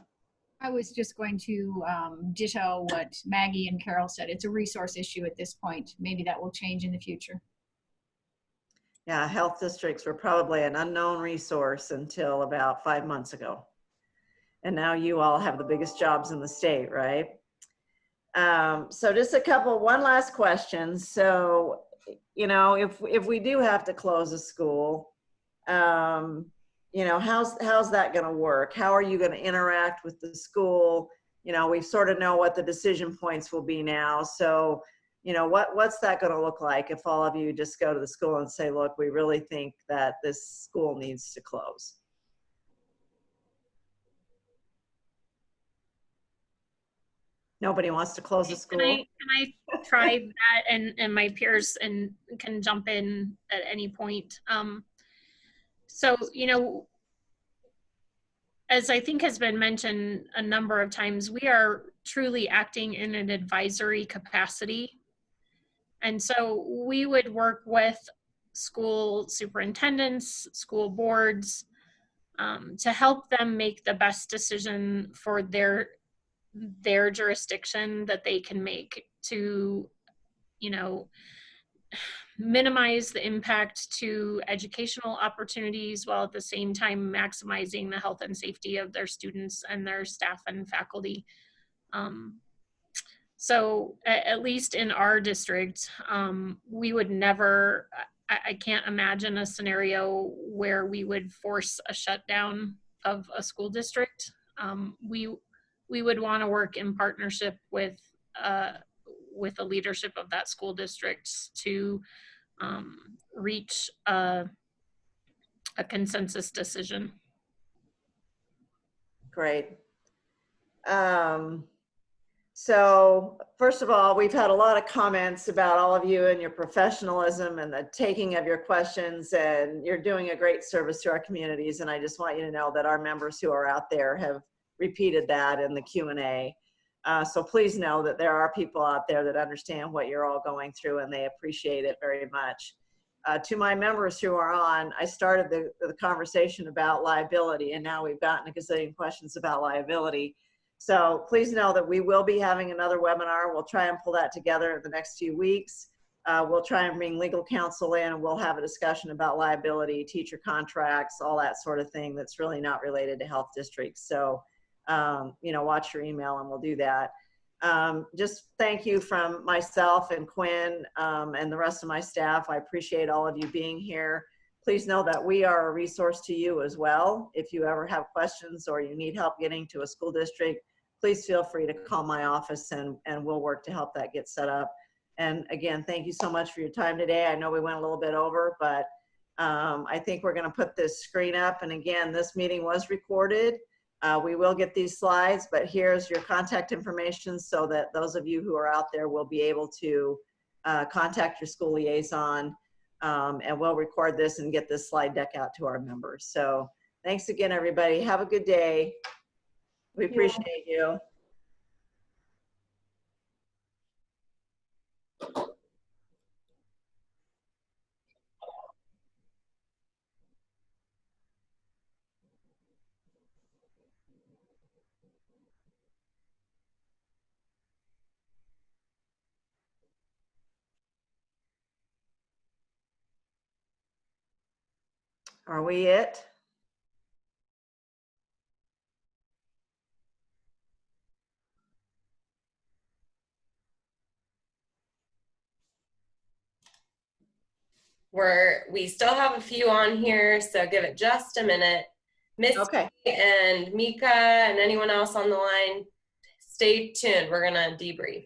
I was just going to ditto what Maggie and Carol said. It's a resource issue at this point. Maybe that will change in the future. Yeah, health districts were probably an unknown resource until about 5 months ago. And now you all have the biggest jobs in the state, right? So just one last question. So, you know, if we do have to close a school, you know, how's that going to work? How are you going to interact with the school? You know, we sort of know what the decision points will be now. So, you know, what's that going to look like if all of you just go to the school and say, look, we really think that this school needs to close? Nobody wants to close the school? Can I try that, and my peers can jump in at any point? So, you know, as I think has been mentioned a number of times, we are truly acting in an advisory capacity. And so we would work with school superintendents, school boards, to help them make the best decision for their jurisdiction that they can make to, you know, minimize the impact to educational opportunities while at the same time maximizing the health and safety of their students and their staff and faculty. So at least in our district, we would never, I can't imagine a scenario where we would force a shutdown of a school district. We would want to work in partnership with the leadership of that school district to reach a consensus decision. Great. So first of all, we've had a lot of comments about all of you and your professionalism and the taking of your questions, and you're doing a great service to our communities. And I just want you to know that our members who are out there have repeated that in the Q&A. So please know that there are people out there that understand what you're all going through, and they appreciate it very much. To my members who are on, I started the conversation about liability, and now we've gotten a gazillion questions about liability. So please know that we will be having another webinar. We'll try and pull that together in the next few weeks. We'll try and bring legal counsel in, and we'll have a discussion about liability, teacher contracts, all that sort of thing that's really not related to health districts. So watch your email and we'll do that. Just thank you from myself and Quinn and the rest of my staff. I appreciate all of you being here. Please know that we are a resource to you as well. If you ever have questions or you need help getting to a school district, please feel free to call my office and we'll work to help that get set up. And again, thank you so much for your time today. I know we went a little bit over, but I think we're going to put this screen up. And again, this meeting was recorded. We will get these slides, but here's your contact information so that those of you who are out there will be able to contact your school liaison, and we'll record this and get this slide deck out to our members. So thanks again, everybody. Have a good day. We appreciate you. Are we it? We still have a few on here, so give it just a minute. Misty Okay. and Mika and anyone else on the line, stay tuned. We're gonna debrief.